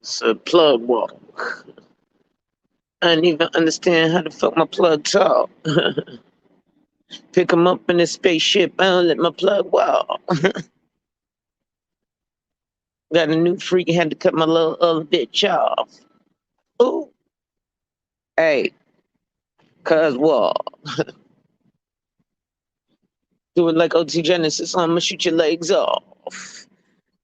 It's a plug walk. I didn't even understand how the fuck my plug talk. Pick him up in a spaceship. I don't let my plug walk. Got a new freak. Had to cut my little other bitch off. Ooh. Hey, cuz what? Do it like OT Genesis. I'm gonna shoot your legs off.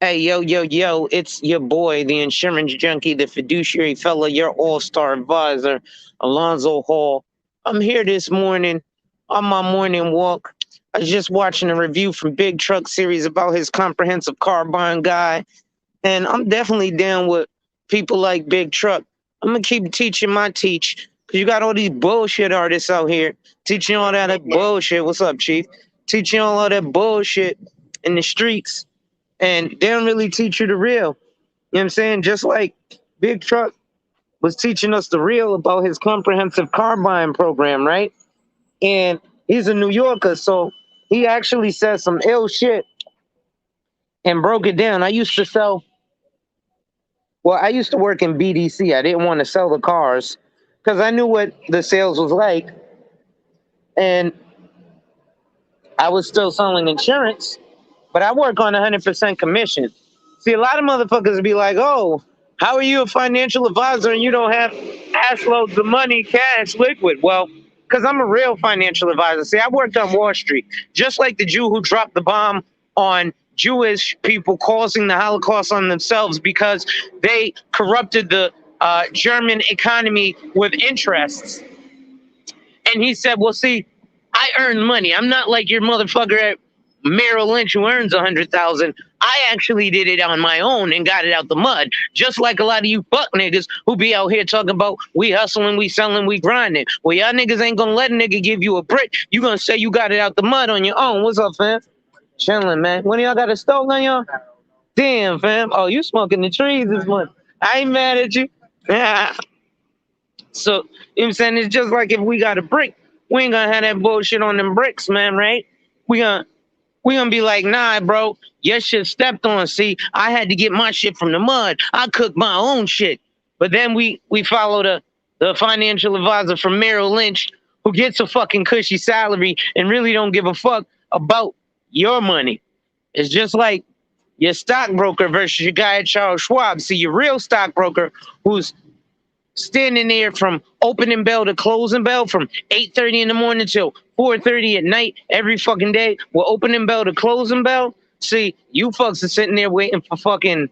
Hey, yo, yo, yo, it's your boy, the insurance junkie, the fiduciary fella, your all-star advisor, Alonzo Hall. I'm here this morning on my morning walk. I was just watching a review from Big Truck Series about his comprehensive car buying guide, and I'm definitely down with people like Big Truck. I'm gonna keep teaching my teach, because you got all these bullshit artists out here teaching all that bullshit. What's up, Chief? Teaching all that bullshit in the streets, and they don't really teach you the real. You know what I'm saying? Just like Big Truck was teaching us the real about his comprehensive car buying program, right? And he's a New Yorker, so he actually said some ill shit and broke it down. I used to work in BDC. I didn't want to sell the cars because I knew what the sales was like, and I was still selling insurance, but I work on 100% commission. See, a lot of motherfuckers be like, oh, how are you a financial advisor and you don't have ass loads of money, cash, liquid? Well, because I'm a real financial advisor. See, I worked on Wall Street, just like the Jew who dropped the bomb on Jewish people, causing the Holocaust on themselves because they corrupted the German economy with interests. And he said, well, see, I earn money. I'm not like your motherfucker at Merrill Lynch who earns 100,000. I actually did it on my own and got it out the mud. Just like a lot of you fuck niggas who be out here talking about we hustling, we selling, we grinding. Well, y'all niggas ain't gonna let a nigga give you a brick. You gonna say you got it out the mud on your own. What's up, fam? Chilling, man. When y'all got a stove on y'all? Damn, fam. Oh, you smoking the trees this month. I ain't mad at you. Yeah. So, you know what I'm saying? It's just like if we got a brick, we ain't gonna have that bullshit on them bricks, man, right? We gonna we gonna be like, nah, bro, your shit stepped on. See, I had to get my shit from the mud. I cooked my own shit. But then we follow the financial advisor from Merrill Lynch who gets a fucking cushy salary and really don't give a fuck about your money. It's just like your stockbroker versus your guy at Charles Schwab. See, your real stockbroker who's standing there from opening bell to closing bell from 8:30 in the morning till 4:30 at night every fucking day. We're opening bell to closing bell. See, you folks are sitting there waiting for fucking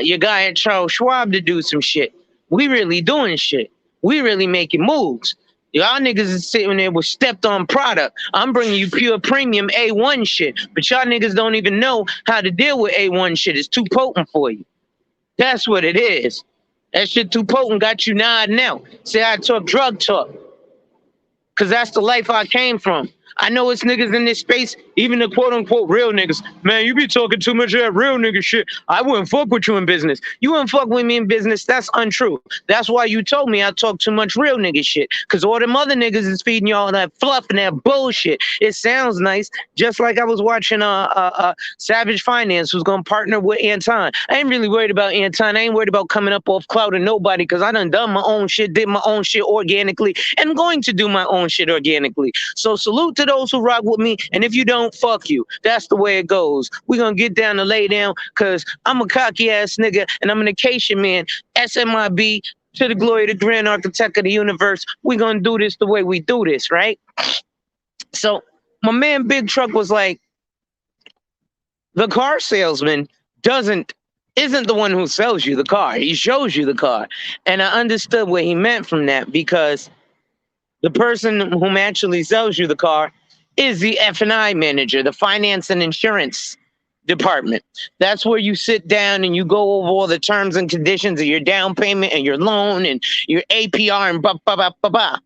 your guy at Charles Schwab to do some shit. We really doing shit. We really making moves. Y'all niggas is sitting there with stepped on product. I'm bringing you pure premium A1 shit, but y'all niggas don't even know how to deal with A1 shit. It's too potent for you. That's what it is. That shit too potent got you nodding out. Say I talk drug talk. Cause that's the life I came from. I know it's niggas in this space, even the quote unquote real niggas. Man, you be talking too much of that real nigga shit. I wouldn't fuck with you in business. You wouldn't fuck with me in business. That's untrue. That's why you told me I talk too much real nigga shit. Cause all them other niggas is feeding y'all that fluff and that bullshit. It sounds nice. Just like I was watching Savage Finance who's gonna partner with Anton. I ain't really worried about Anton. I ain't worried about coming up off cloud of nobody because I done my own shit, did my own shit organically, and going to do my own shit organically. So salute to those who rock with me, and if you don't, fuck you. That's the way it goes. We gonna get down to lay down because I'm a cocky ass nigga and I'm an occasion man. SMIB to the glory of the grand architect of the universe. We gonna do this the way we do this, right? So my man Big Truck was like, the car salesman isn't the one who sells you the car. He shows you the car. And I understood what he meant from that because the person whom actually sells you the car is the F&I manager, the finance and insurance department. That's where you sit down and you go over all the terms and conditions of your down payment and your loan and your APR and blah, blah, blah, blah, blah.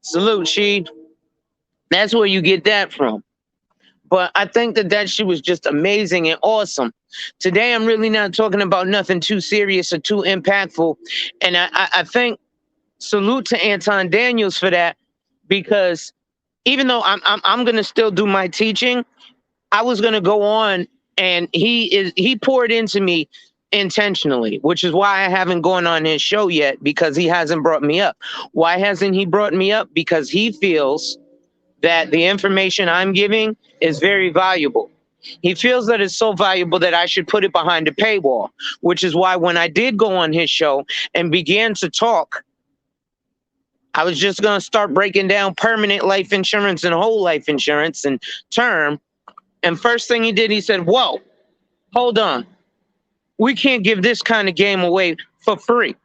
Salute, she. That's where you get that from. But I think that shit was just amazing and awesome. Today, I'm really not talking about nothing too serious or too impactful. And I think salute to Anton Daniels for that, because even though I'm gonna still do my teaching, I was gonna go on and he poured into me intentionally, which is why I haven't gone on his show yet, because he hasn't brought me up. Why hasn't he brought me up? Because he feels that the information I'm giving is very valuable. He feels that it's so valuable that I should put it behind a paywall, which is why when I did go on his show and began to talk, I was just going to start breaking down permanent life insurance and whole life insurance and term. And first thing he did, he said, whoa, hold on. We can't give this kind of game away for free.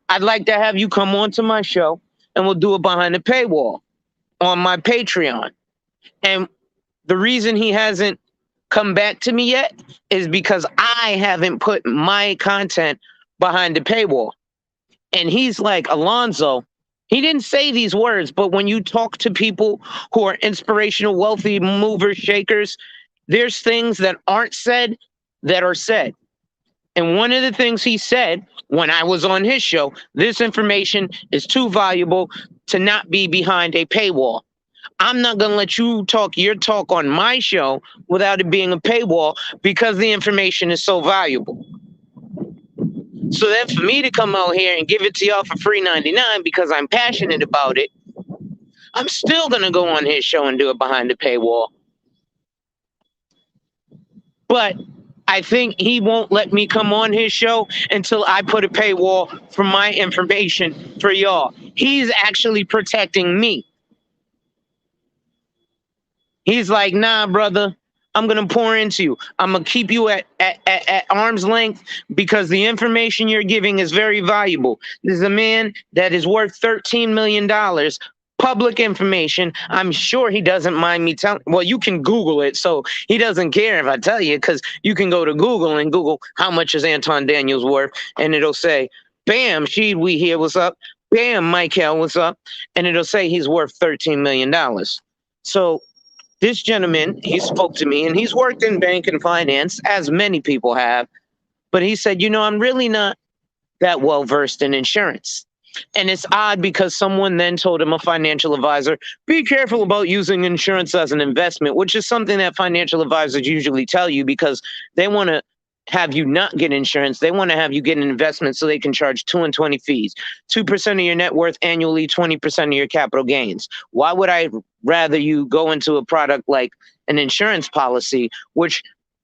I'd like to have you come on to my show and we'll do it behind the paywall on my Patreon. And the reason he hasn't come back to me yet is because I haven't put my content behind the paywall. And he's like, Alonzo, he didn't say these words, but when you talk to people who are inspirational, wealthy movers, shakers, there's things that aren't said that are said. And one of the things he said when I was on his show, this information is too valuable to not be behind a paywall. I'm not going to let you talk your talk on my show without it being a paywall because the information is so valuable. So then for me to come out here and give it to y'all for free 99 because I'm passionate about it, I'm still going to go on his show and do it behind the paywall. But I think he won't let me come on his show until I put a paywall for my information for y'all. He's actually protecting me. He's like, nah, brother, I'm going to pour into you. I'm going to keep you at arm's length because the information you're giving is very valuable. This is a man that is worth $13 million. Public information. I'm sure he doesn't mind me telling. Well, you can Google it, so he doesn't care if I tell you, because you can go to Google and Google how much is Anton Daniels worth, and it'll say, bam, we here, what's up? Bam, Michael, what's up? And it'll say he's worth $13 million. So this gentleman, he spoke to me, and he's worked in bank and finance, as many people have, but he said, I'm really not that well versed in insurance. And it's odd because someone then told him, a financial advisor, be careful about using insurance as an investment, which is something that financial advisors usually tell you because they want to have you not get insurance. They want to have you get an investment so they can charge 2 and 20 fees, 2% of your net worth annually, 20% of your capital gains. Why would I rather you go into a product like an insurance policy, which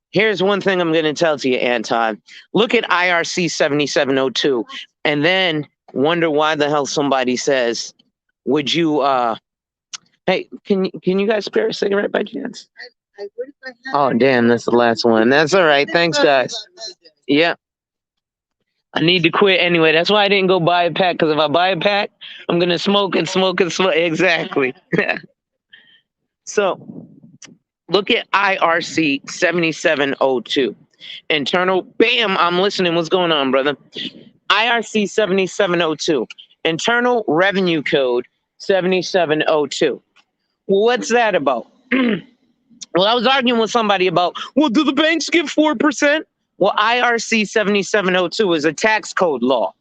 here's one thing I'm going to tell to you, Anton. Look at IRC 7702 and then wonder why the hell somebody says, would you, hey, can you guys spare a cigarette by chance? Oh, damn, that's the last one. That's all right. Thanks, guys. Yeah. I need to quit anyway. That's why I didn't go buy a pack, because if I buy a pack, I'm going to smoke and smoke and smoke. Exactly. So look at IRC 7702. Internal, bam, I'm listening. What's going on, brother? IRC 7702, Internal Revenue Code 7702. Well, what's that about? Well, I was arguing with somebody about, well, do the banks give 4%? Well, IRC 7702 is a tax code law.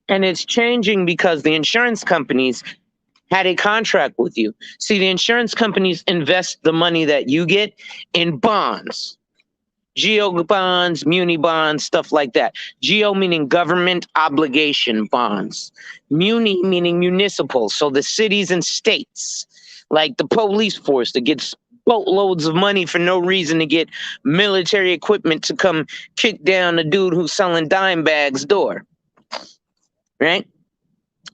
And it's changing because the insurance companies had a contract with you. See, the insurance companies invest the money that you get in bonds. GEO bonds, muni bonds, stuff like that. GEO meaning government obligation bonds. Muni meaning municipal, so the cities and states, like the police force that gets boatloads of money for no reason to get military equipment to come kick down a dude who's selling dime bags door, right?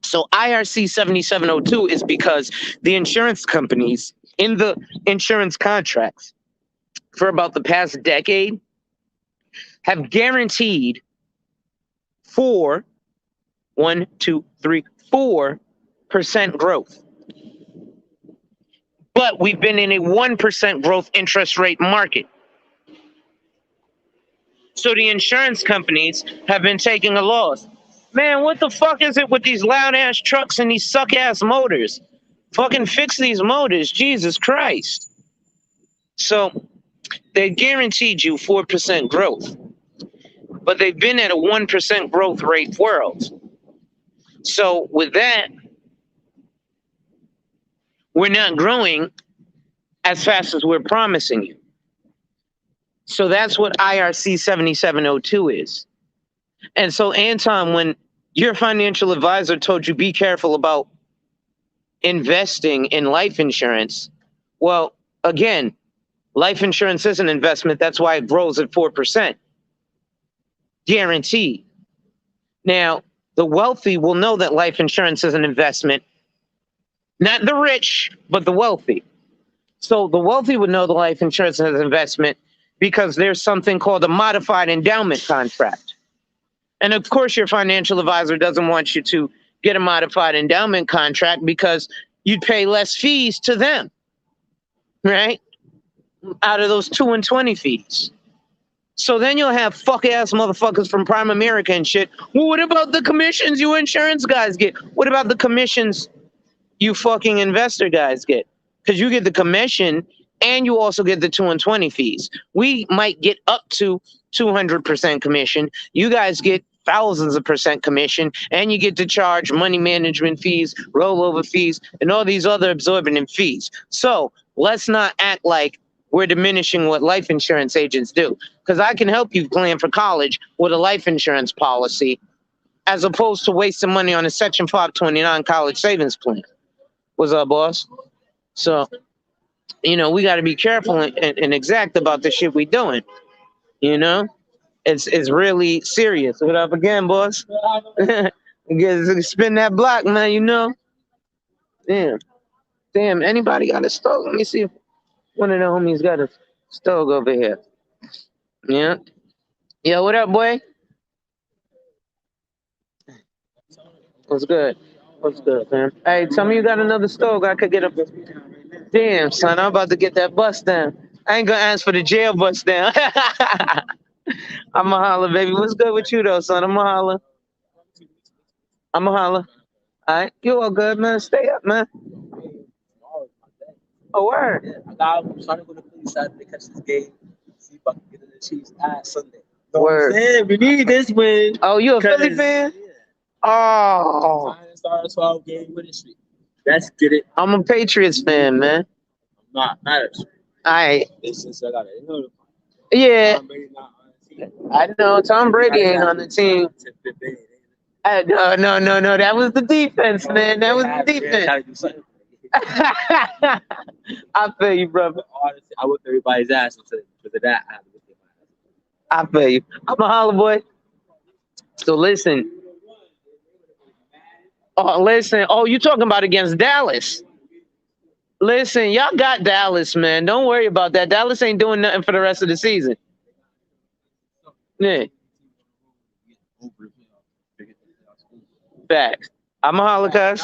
So IRC 7702 is because the insurance companies in the insurance contracts for about the past decade have guaranteed 4% growth. But we've been in a 1% growth interest rate market. So the insurance companies have been taking a loss. Man, what the fuck is it with these loud ass trucks and these suck ass motors? Fucking fix these motors, Jesus Christ. So they guaranteed you 4% growth, but they've been at a 1% growth rate world. So with that, we're not growing as fast as we're promising you. So that's what IRC 7702 is. And so, Anton, when your financial advisor told you be careful about investing in life insurance, well, again, life insurance is an investment. That's why it grows at 4%, guaranteed. Now, the wealthy will know that life insurance is an investment, not the rich, but the wealthy. So the wealthy would know the life insurance is an investment because there's something called a modified endowment contract. And of course, your financial advisor doesn't want you to get a modified endowment contract because you'd pay less fees to them, right? Out of those 2 and 20 fees. So then you'll have fuck ass motherfuckers from Prime America and shit. Well, what about the commissions you insurance guys get? What about the commissions you fucking investor guys get? Because you get the commission and you also get the 2 and 20 fees. We might get up to 200% commission. You guys get thousands of percent commission, and you get to charge money management fees, rollover fees, and all these other exorbitant fees. So let's not act like we're diminishing what life insurance agents do, because I can help you plan for college with a life insurance policy as opposed to wasting money on a Section 529 college savings plan. What's up, boss? So, you know, we got to be careful and exact about the shit we doing. You know, it's really serious. What up again, boss? Spin that block, man. You know. Damn. Anybody got a stove? Let me see if one of the homies got a stove over here. Yeah. Yeah. What up, boy? What's good? What's good, man? Hey, tell me you got another stove. I could get a. Damn, son, I'm about to get that bus down. I ain't gonna ask for the jail bus down. I'ma holler, baby. What's good with you though, son? I'ma holler. All right, you all good, man. Stay up, man. Oh, word. I'm trying to go to police Saturday, catch this game, see if I can get in the Chiefs Sunday. Word. We need this win. Oh, you a Philly fan? Yeah. Oh. Trying to start a 12-game winning streak. Let's get it. I'm a Patriots fan, man. I'm not actually. Alright. Since I got it. Yeah. Tom Brady not on the team. I know Tom Brady ain't on the team. No. That was the defense, man. That was the defense. I feel you, brother. Honestly, I whipped everybody's ass because of that. I feel you. I'm a holler boy. So listen. Oh, you talking about against Dallas? Listen, y'all got Dallas, man. Don't worry about that. Dallas ain't doing nothing for the rest of the season. Yeah. Facts. I'm a holler, cuz.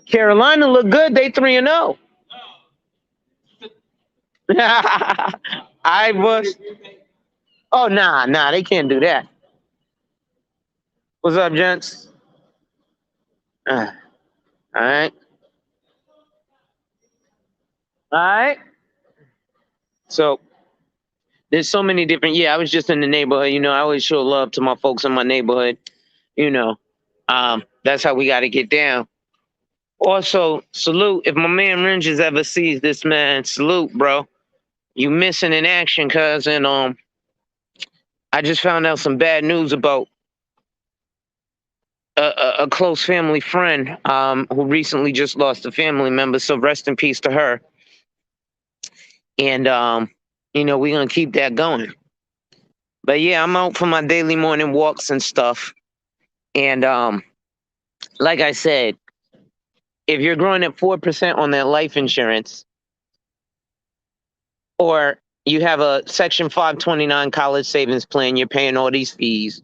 Carolina look good. They 3-0. I was. Oh, nah. They can't do that. What's up, gents? All right. So there's so many different. Yeah, I was just in the neighborhood. You know, I always show love to my folks in my neighborhood. You know, that's how we got to get down. Also, salute. If my man Ranges ever sees this, man, salute, bro. You missing in action, cuz. And I just found out some bad news about a close family friend who recently just lost a family member. So rest in peace to her. And you know, we're gonna keep that going. But yeah, I'm out for my daily morning walks and stuff. And like I said, if you're growing at 4% on that life insurance, or you have a Section 529 college savings plan, you're paying all these fees,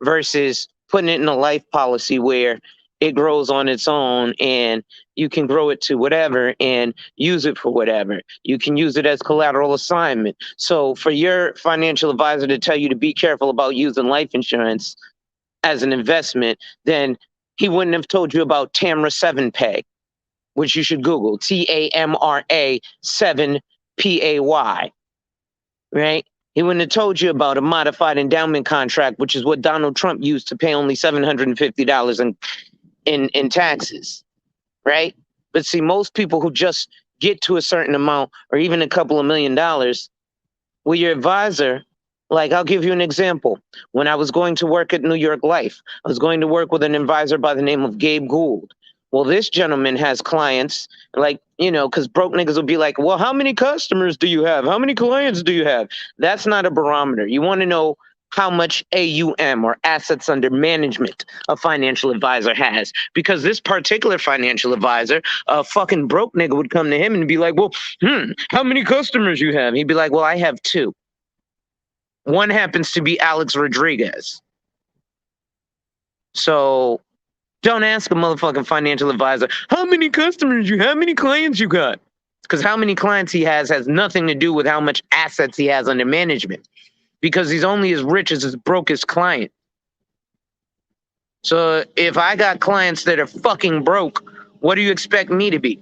versus putting it in a life policy where it grows on its own and you can grow it to whatever and use it for whatever. You can use it as collateral assignment. So for your financial advisor to tell you to be careful about using life insurance as an investment, then he wouldn't have told you about Tamra 7 Pay, which you should Google, TAMRA 7 PAY, right? He wouldn't have told you about a modified endowment contract, which is what Donald Trump used to pay only $750 in taxes, right? But see, most people who just get to a certain amount or even a couple of $1,000,000 with your advisor. Like, I'll give you an example. When I was going to work at New York Life, I was going to work with an advisor by the name of Gabe Gould. Well, this gentleman has clients, like, because broke niggas will be like, well, how many customers do you have? How many clients do you have? That's not a barometer. You want to know how much AUM, or assets under management, a financial advisor has. Because this particular financial advisor, a fucking broke nigga would come to him and be like, well, how many customers you have? He'd be like, well, I have 2. One happens to be Alex Rodriguez. So don't ask a motherfucking financial advisor, how many customers you, how many clients you got? Because how many clients he has nothing to do with how much assets he has under management. Because he's only as rich as his brokest client. So if I got clients that are fucking broke, what do you expect me to be?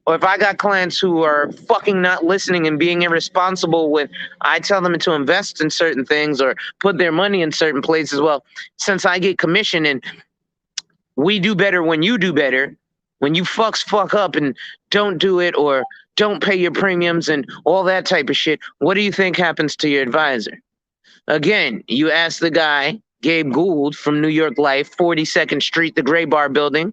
Or if I got clients who are fucking not listening and being irresponsible with, I tell them to invest in certain things or put their money in certain places. Well, since I get commission and we do better when you do better, when you fuck up and don't do it or don't pay your premiums and all that type of shit, what do you think happens to your advisor? Again, you ask the guy, Gabe Gould from New York Life, 42nd Street, the Gray Bar Building,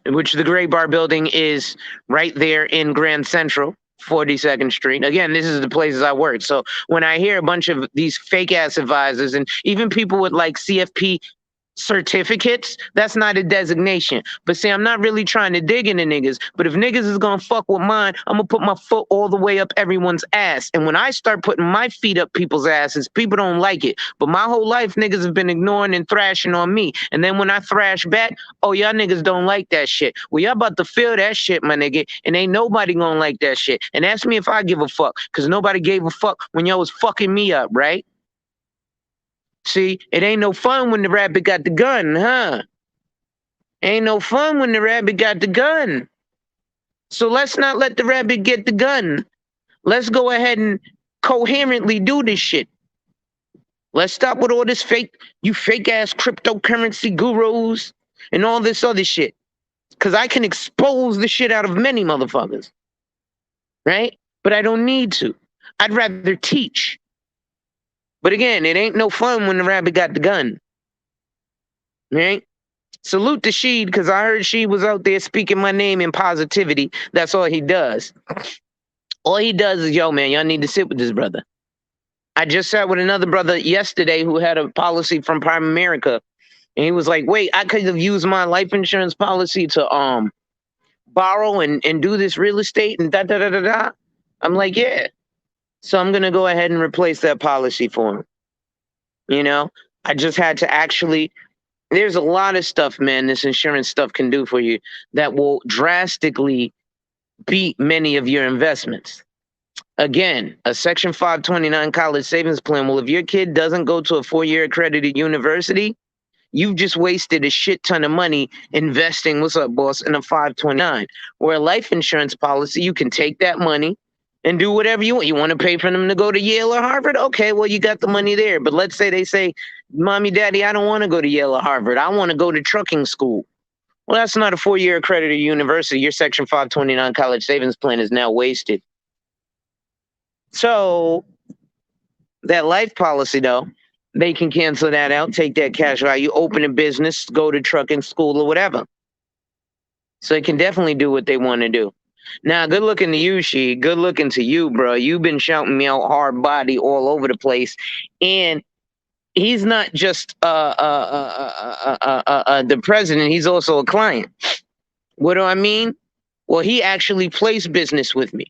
which the Gray Bar Building is right there in Grand Central, 42nd Street. Again, this is the places I work. So when I hear a bunch of these fake ass advisors and even people with like CFP certificates, that's not a designation. But see, I'm not really trying to dig into niggas, but if niggas is gonna fuck with mine, I'm gonna put my foot all the way up everyone's ass. And when I start putting my feet up people's asses, people don't like it. But my whole life, niggas have been ignoring and thrashing on me. And then when I thrash back, oh, y'all niggas don't like that shit. Well, y'all about to feel that shit, my nigga, and ain't nobody gonna like that shit. And ask me if I give a fuck, because nobody gave a fuck when y'all was fucking me up, right? See, it ain't no fun when the rabbit got the gun, huh? Ain't no fun when the rabbit got the gun. So let's not let the rabbit get the gun. Let's go ahead and coherently do this shit. Let's stop with all this fake ass cryptocurrency gurus and all this other shit. Because I can expose the shit out of many motherfuckers. Right? But I don't need to. I'd rather teach. But again, it ain't no fun when the rabbit got the gun. Right? Salute to Sheed, because I heard Sheed was out there speaking my name in positivity. That's all he does. All he does is, yo, man, y'all need to sit with this brother. I just sat with another brother yesterday who had a policy from Prime America. And he was like, wait, I could have used my life insurance policy to borrow and do this real estate and da-da-da-da-da. I'm like, yeah. So I'm going to go ahead and replace that policy for him. You know, I just had to actually, there's a lot of stuff, man, this insurance stuff can do for you that will drastically beat many of your investments. Again, a Section 529 college savings plan. Well, if your kid doesn't go to a 4-year accredited university, you've just wasted a shit ton of money investing, what's up, boss, in a 529. Where a life insurance policy, you can take that money and do whatever you want. You want to pay for them to go to Yale or Harvard? Okay, well, you got the money there. But let's say they say, Mommy, Daddy, I don't want to go to Yale or Harvard. I want to go to trucking school. Well, that's not a 4-year accredited university. Your Section 529 college savings plan is now wasted. So that life policy, though, they can cancel that out, take that cash value, open a business, go to trucking school or whatever. So they can definitely do what they want to do. Now, good looking to you, She. Good looking to you, bro. You've been shouting me out hard body all over the place. And he's not just the president. He's also a client. What do I mean? Well, he actually placed business with me,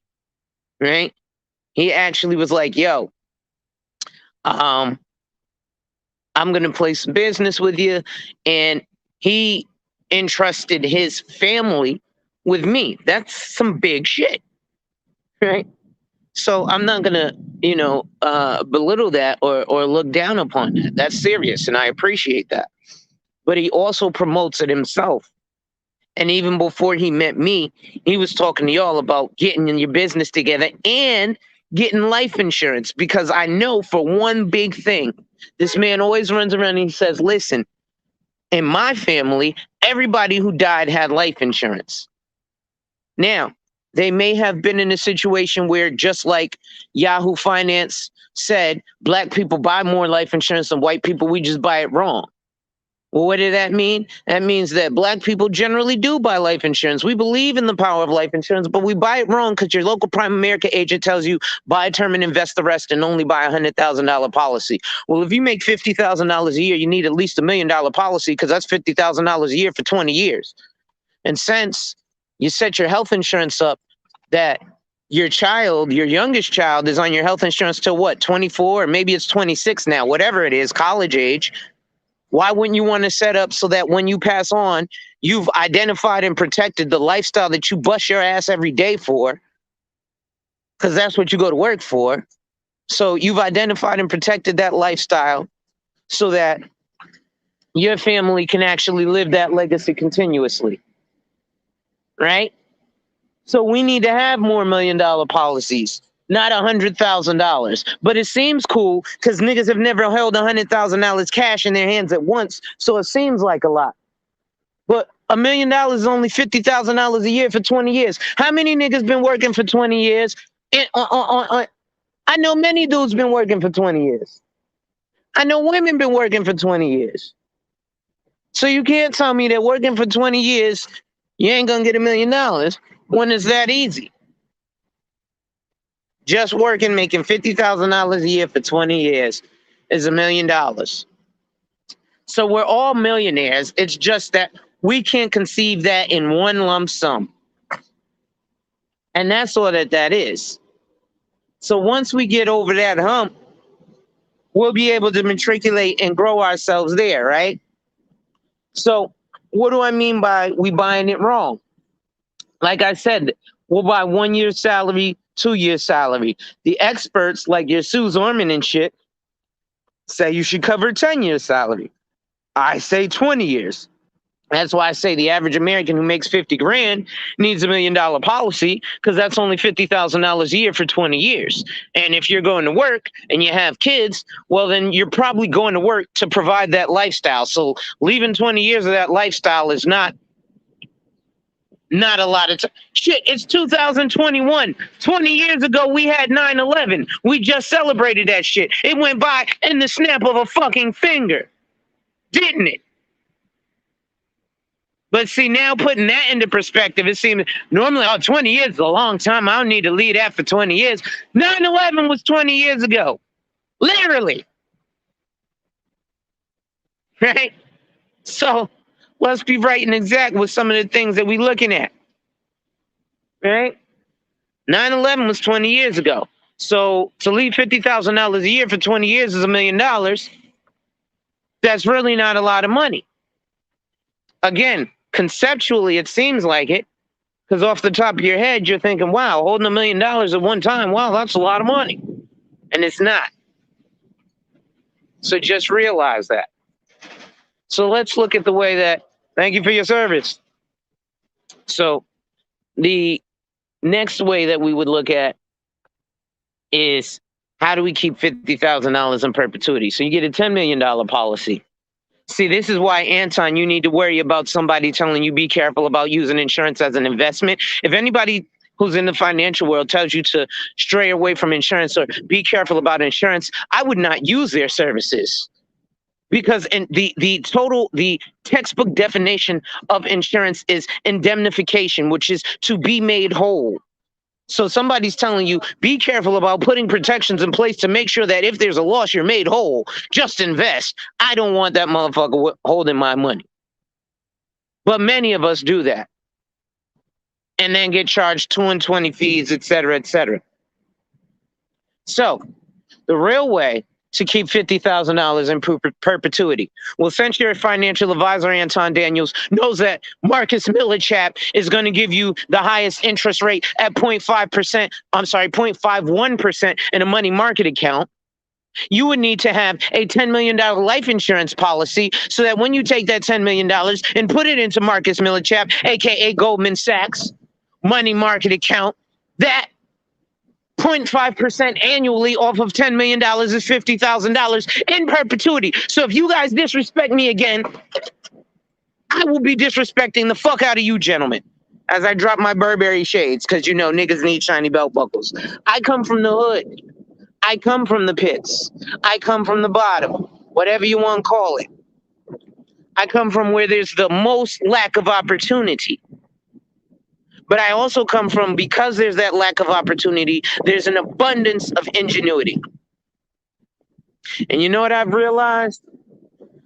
right? He actually was like, yo, I'm going to place business with you. And he entrusted his family with me. That's some big shit, right? So I'm not going to, belittle that or look down upon that. That's serious, and I appreciate that. But he also promotes it himself. And even before he met me, he was talking to y'all about getting in your business together and getting life insurance, because I know for one big thing, this man always runs around and he says, listen, in my family, everybody who died had life insurance. Now, They may have been in a situation where, just like Yahoo Finance said, black people buy more life insurance than white people. We just buy it wrong. Well, what did that mean? That means that black people generally do buy life insurance. We believe in the power of life insurance, but we buy it wrong because your local Prime America agent tells you buy a term and invest the rest and only buy $100,000 policy. Well, if you make $50,000 a year, you need at least $1 million policy because that's $50,000 a year for 20 years. And since you set your health insurance up that your child, your youngest child, is on your health insurance till what, 24, or maybe it's 26 now, whatever it is, college age. Why wouldn't you want to set up so that when you pass on, you've identified and protected the lifestyle that you bust your ass every day for? Because that's what you go to work for. So you've identified and protected that lifestyle so that your family can actually live that legacy continuously. Right? So we need to have more $1 million policies, not $100,000. But it seems cool because niggas have never held $100,000 cash in their hands at once. So it seems like a lot. But $1 million is only $50,000 a year for 20 years. How many niggas been working for 20 years? I know many dudes been working for 20 years. I know women been working for 20 years. So you can't tell me that working for 20 years, you ain't gonna get $1 million when it's that easy. Just working, making $50,000 a year for 20 years is $1 million. So we're all millionaires. It's just that we can't conceive that in one lump sum. And that's all that is. So once we get over that hump, we'll be able to matriculate and grow ourselves there, right? So what do I mean by we buying it wrong? Like I said, we'll buy 1 year's salary, 2 years salary. The experts like your Sue Zorman and shit say you should cover 10 years salary. I say 20 years. That's why I say the average American who makes 50 grand needs $1 million policy because that's only $50,000 a year for 20 years. And if you're going to work and you have kids, well, then you're probably going to work to provide that lifestyle. So leaving 20 years of that lifestyle is not a lot of time. Shit, it's 2021. 20 years ago, we had 9/11. We just celebrated that shit. It went by in the snap of a fucking finger. Didn't it? But see, now putting that into perspective, it seems normally, 20 years is a long time. I don't need to leave that for 20 years. 9/11 was 20 years ago. Literally. Right? So let's be right and exact with some of the things that we're looking at. Right? 9/11 was 20 years ago. So to leave $50,000 a year for 20 years is $1 million. That's really not a lot of money. Again, conceptually, it seems like it, because off the top of your head, you're thinking, wow, holding $1 million at one time, wow, that's a lot of money. And it's not. So just realize that. So let's look at the way that, thank you for your service. So the next way that we would look at is how do we keep $50,000 in perpetuity? So you get a $10 million policy. See, this is why, Anton, you need to worry about somebody telling you be careful about using insurance as an investment. If anybody who's in the financial world tells you to stray away from insurance or be careful about insurance, I would not use their services. Because in the textbook definition of insurance is indemnification, which is to be made whole. So somebody's telling you, be careful about putting protections in place to make sure that if there's a loss, you're made whole. Just invest. I don't want that motherfucker holding my money. But many of us do that. And then get charged 2 and 20 fees, et cetera, et cetera. So the real way to keep $50,000 in perpetuity. Well, since your financial advisor, Anton Daniels, knows that Marcus Millichap is going to give you the highest interest rate at 0.51% in a money market account, you would need to have a $10 million life insurance policy so that when you take that $10 million and put it into Marcus Millichap, aka Goldman Sachs, money market account, that 0.5% annually off of $10 million is $50,000 in perpetuity. So if you guys disrespect me again, I will be disrespecting the fuck out of you, gentlemen. as I drop my Burberry shades, because you know niggas need shiny belt buckles. I come from the hood. I come from the pits. I come from the bottom, whatever you want to call it. I come from where there's the most lack of opportunity. But I also come from, because there's that lack of opportunity, there's an abundance of ingenuity. And you know what I've realized?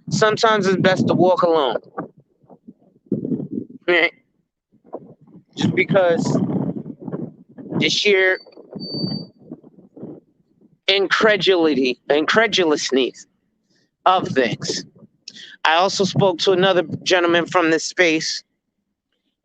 Sometimes it's best to walk alone. Right? Just because the sheer incredulousness of things. I also spoke to another gentleman from this space,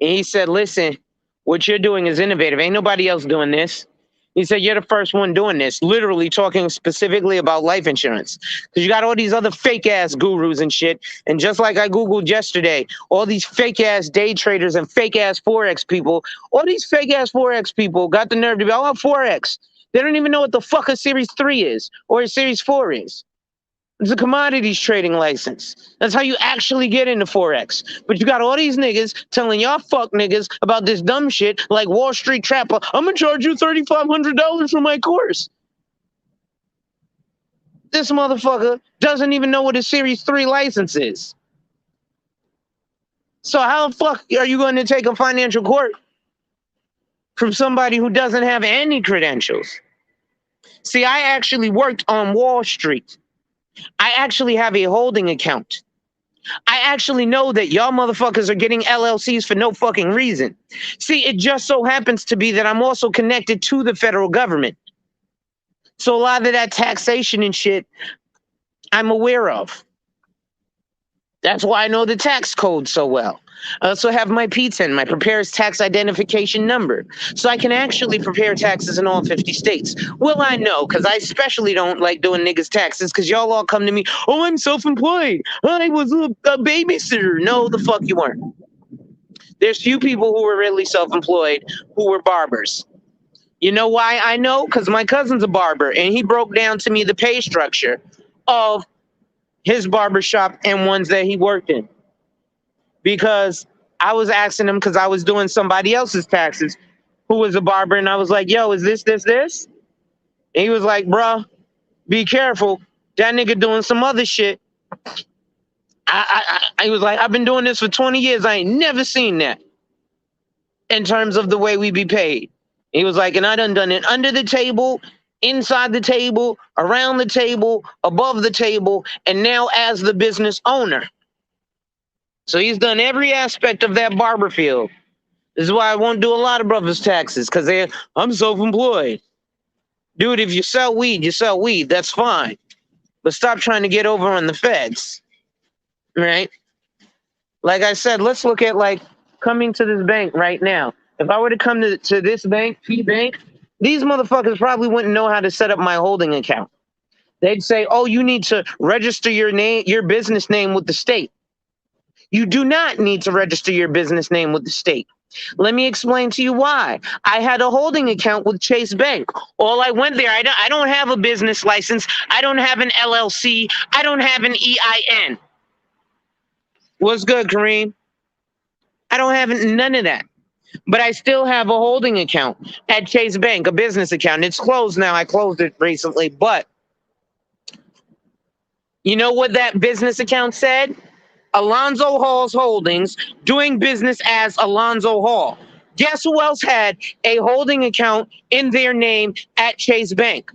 and he said, listen, what you're doing is innovative. Ain't nobody else doing this. He said, you're the first one doing this, literally talking specifically about life insurance. Because you got all these other fake ass gurus and shit. And just like I Googled yesterday, all these fake ass day traders and fake ass Forex people, all these fake ass Forex people got the nerve to be, oh, Forex. They don't even know what the fuck a Series 3 is or a Series 4 is. It's a commodities trading license. That's how you actually get into Forex. But you got all these niggas telling y'all fuck niggas about this dumb shit like Wall Street Trapper. I'm gonna charge you $3,500 for my course. This motherfucker doesn't even know what a Series 3 license is. So how the fuck are you going to take a financial court from somebody who doesn't have any credentials? See, I actually worked on Wall Street. I actually have a holding account. I actually know that y'all motherfuckers are getting LLCs for no fucking reason. See, it just so happens to be that I'm also connected to the federal government. So a lot of that taxation and shit, I'm aware of. That's why I know the tax code so well. I also have my PTIN, my Preparer's Tax Identification Number. So I can actually prepare taxes in all 50 states. Well, I know, because I especially don't like doing niggas' taxes, because y'all all come to me, oh, I'm self-employed. I was a babysitter. No, the fuck you weren't. There's few people who were really self-employed who were barbers. You know why I know? Because my cousin's a barber, and he broke down to me the pay structure of his barbershop and ones that he worked in. Because I was asking him, because I was doing somebody else's taxes who was a barber, and I was like, yo, is this? And he was like, bruh, be careful. That nigga doing some other shit. I was like, I've been doing this for 20 years. I ain't never seen that in terms of the way we be paid. He was like, and I done it under the table, inside the table, around the table, above the table, and now as the business owner. So he's done every aspect of that barber field. This is why I won't do a lot of brothers' taxes, because I'm self-employed. Dude, if you sell weed, you sell weed. That's fine. But stop trying to get over on the feds. Right? Like I said, let's look at like coming to this bank right now. If I were to come to this bank, P Bank, these motherfuckers probably wouldn't know how to set up my holding account. They'd say, oh, you need to register your name, your business name with the state. You do not need to register your business name with the state. Let me explain to you why. I had a holding account with Chase Bank. All I went there, I don't have a business license. I don't have an LLC. I don't have an EIN. What's good, Kareem? I don't have none of that. But I still have a holding account at Chase Bank, a business account. It's closed now. I closed it recently. But you know what that business account said? Alonzo Hall's Holdings, doing business as Alonzo Hall. Guess who else had a holding account in their name at Chase Bank?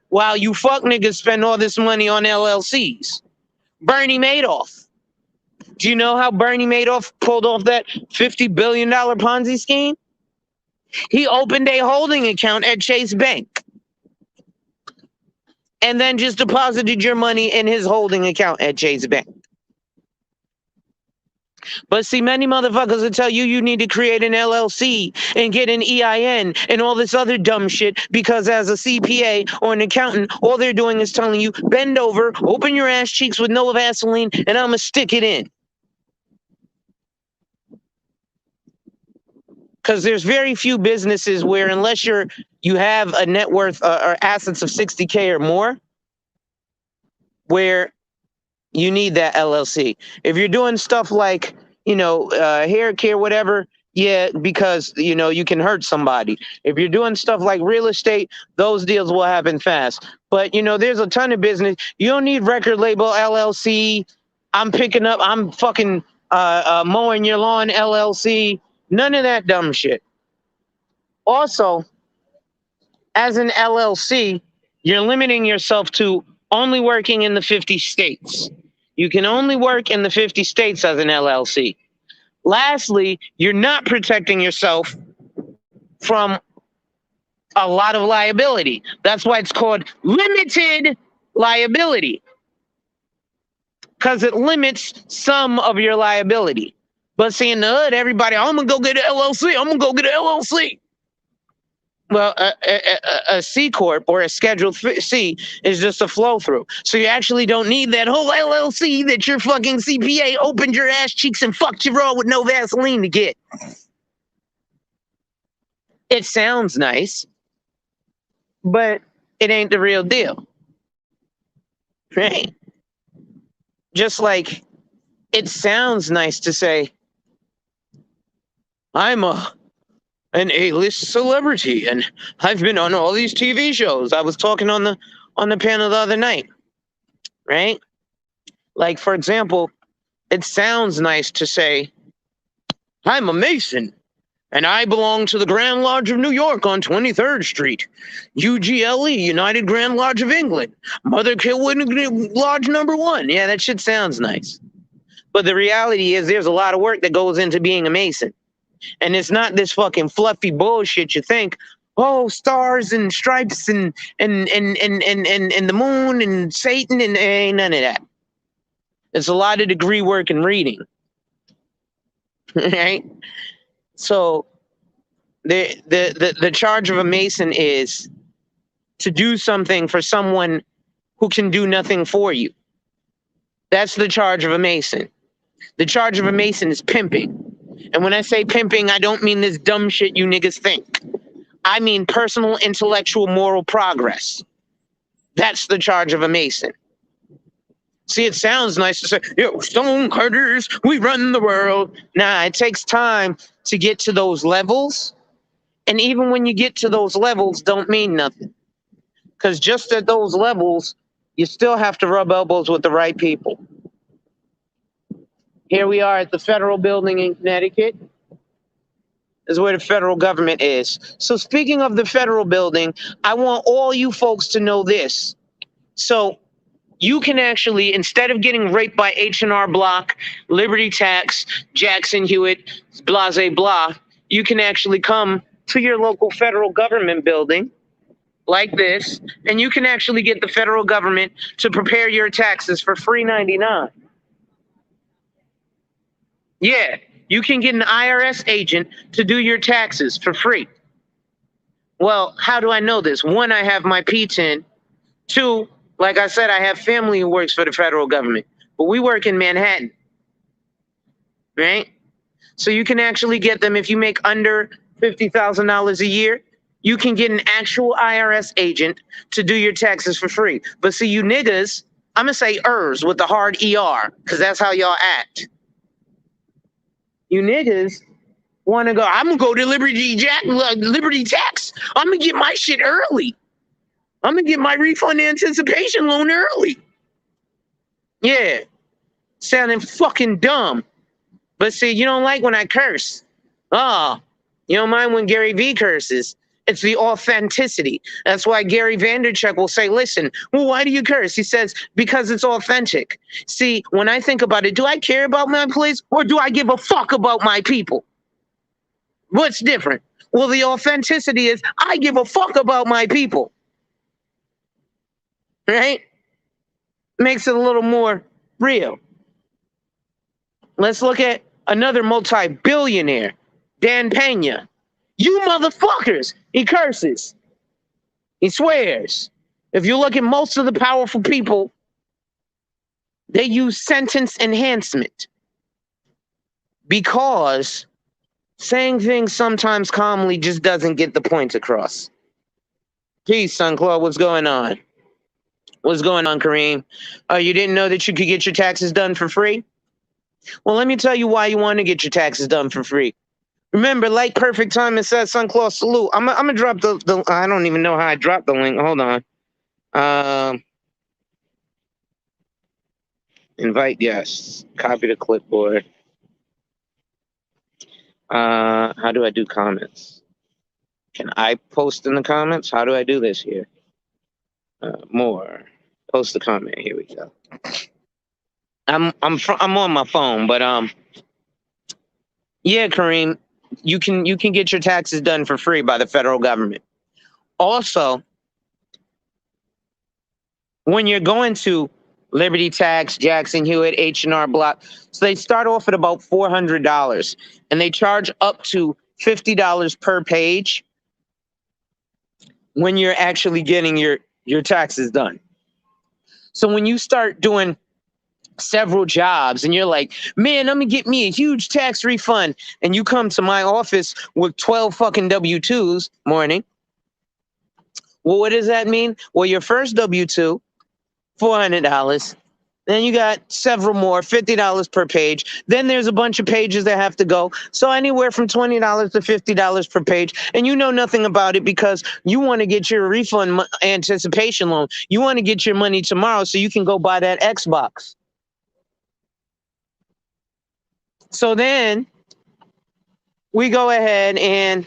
While you fuck niggas spend all this money on LLCs. Bernie Madoff. Do you know how Bernie Madoff pulled off that $50 billion Ponzi scheme? He opened a holding account at Chase Bank and then just deposited your money in his holding account at Chase Bank. But see, many motherfuckers will tell you you need to create an LLC and get an EIN and all this other dumb shit because as a CPA or an accountant, all they're doing is telling you, bend over, open your ass cheeks with no Vaseline, and I'm going to stick it in. Because there's very few businesses where unless you have a net worth or assets of 60K or more, where you need that LLC. If you're doing stuff like, hair care, whatever, Yeah, because you can hurt somebody. If you're doing stuff like real estate, those deals will happen fast. But there's a ton of business. You don't need record label LLC. I'm fucking mowing your lawn LLC. None of that dumb shit. Also, as an LLC, you're limiting yourself to only working in the 50 states. You can only work in the 50 states as an LLC. Lastly, you're not protecting yourself from a lot of liability. That's why it's called limited liability, because it limits some of your liability. But see, in the hood, everybody, I'm going to go get an LLC. I'm going to go get an LLC. Well, a C Corp or a Scheduled C is just a flow through. So you actually don't need that whole LLC that your fucking CPA opened your ass cheeks and fucked you raw with no Vaseline to get. It sounds nice, but it ain't the real deal. Right? Just like it sounds nice to say, I'm an A-list celebrity and I've been on all these TV shows. I was talking on the panel the other night, right? Like, for example, it sounds nice to say, I'm a Mason and I belong to the Grand Lodge of New York on 23rd Street, UGLE, United Grand Lodge of England, Mother Kilwin Lodge number 1. Yeah, that shit sounds nice. But the reality is there's a lot of work that goes into being a Mason. And it's not this fucking fluffy bullshit you think, oh, stars and stripes and the moon and Satan, and ain't none of that. It's a lot of degree work and reading. Right? So the charge of a Mason is to do something for someone who can do nothing for you. That's the charge of a Mason. The charge of a Mason is pimping. And when I say pimping, I don't mean this dumb shit you niggas think. I mean personal, intellectual, moral progress. That's the charge of a Mason. See, it sounds nice to say, stone cutters, we run the world. Nah, it takes time to get to those levels. And even when you get to those levels, don't mean nothing. Because just at those levels, you still have to rub elbows with the right people. Here we are at the federal building in Connecticut. This is where the federal government is. So speaking of the federal building, I want all you folks to know this. So you can actually, instead of getting raped by H&R Block, Liberty Tax, Jackson Hewitt, blah, blah, blah, you can actually come to your local federal government building like this, and you can actually get the federal government to prepare your taxes for free 99. Yeah, you can get an IRS agent to do your taxes for free. Well, how do I know this? One, I have my PTIN. Two, like I said, I have family who works for the federal government, but we work in Manhattan, right? So you can actually get them if you make under $50,000 a year. You can get an actual IRS agent to do your taxes for free. But see, you niggas, I'm going to say ers with the hard ER, because that's how y'all act. You niggas want to go, I'm going to go to Liberty Tax. I'm going to get my shit early. I'm going to get my refund anticipation loan early. Yeah. Sounding fucking dumb. But see, you don't like when I curse. Oh, you don't mind when Gary Vee curses. It's the authenticity. That's why Gary Vaynerchuk will say, listen, well, why do you curse? He says, because it's authentic. See, when I think about it, do I care about my place or do I give a fuck about my people? What's different? Well, the authenticity is I give a fuck about my people. Right? Makes it a little more real. Let's look at another multi-billionaire, Dan Pena. You motherfuckers! He curses. He swears. If you look at most of the powerful people, they use sentence enhancement because saying things sometimes calmly just doesn't get the point across. Peace, Sunclaw. What's going on? What's going on, Kareem? You didn't know that you could get your taxes done for free? Well, let me tell you why you want to get your taxes done for free. Remember, like Perfect Time, it says Sunclaw Salute. I'm gonna drop the. I don't even know how I dropped the link. Hold on. Invite guests. Copy the clipboard. How do I do comments? Can I post in the comments? How do I do this here? More. Post a comment. Here we go. I'm on my phone, but yeah, Kareem, you can get your taxes done for free by the federal government. Also, when you're going to Liberty Tax, Jackson Hewitt, H&R Block, so they start off at about $400, and they charge up to $50 per page when you're actually getting your taxes done. So when you start doing several jobs and you're like, man, I'm gonna get me a huge tax refund, and you come to my office with 12 fucking W-2s, morning. Well, what does that mean? Well, your first W-2, $400. Then you got several more, $50 per page. Then there's a bunch of pages that have to go. So anywhere from $20 to $50 per page. And you know nothing about it because you want to get your refund anticipation loan. You want to get your money tomorrow so you can go buy that Xbox. So then we go ahead and,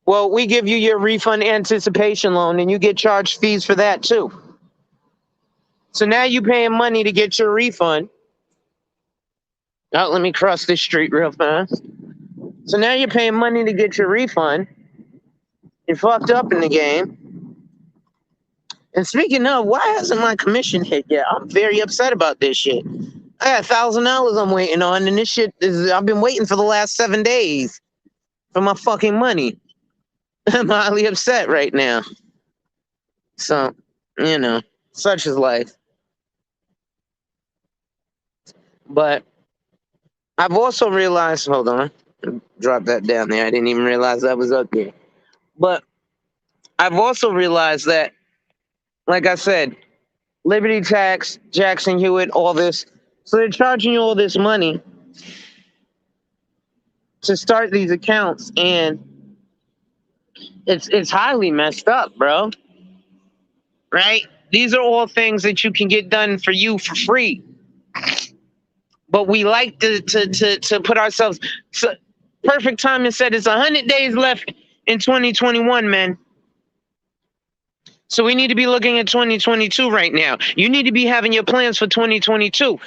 well, we give you your refund anticipation loan and you get charged fees for that too. So now you're paying money to get your refund. Let me cross this street real fast. So now you're paying money to get your refund. You're fucked up in the game. And speaking of, why hasn't my commission hit yet? I'm very upset about this shit. I got $1,000 I'm waiting on, and this shit is, I've been waiting for the last 7 days for my fucking money. I'm highly upset right now. So, such is life. But I've also realized, hold on, drop that down there. I didn't even realize that was up there. But I've also realized that, like I said, Liberty Tax, Jackson Hewitt, all this. So they're charging you all this money to start these accounts, and it's highly messed up, bro. Right? These are all things that you can get done for you for free. But we like to put ourselves. So Perfect Timing said it's 100 days left in 2021, man. So we need to be looking at 2022 right now. You need to be having your plans for 2022.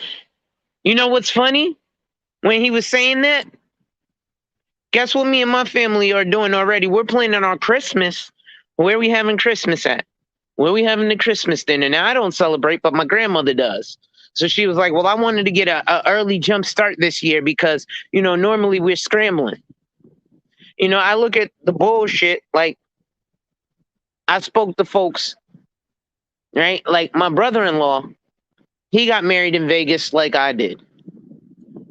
You know what's funny? When he was saying that, guess what me and my family are doing already? We're planning our Christmas. Where are we having Christmas at? Where are we having the Christmas dinner? Now, I don't celebrate, but my grandmother does. So she was like, well, I wanted to get a early jump start this year because, normally we're scrambling. I look at the bullshit, like, I spoke to folks, right? Like my brother-in-law, he got married in Vegas like I did.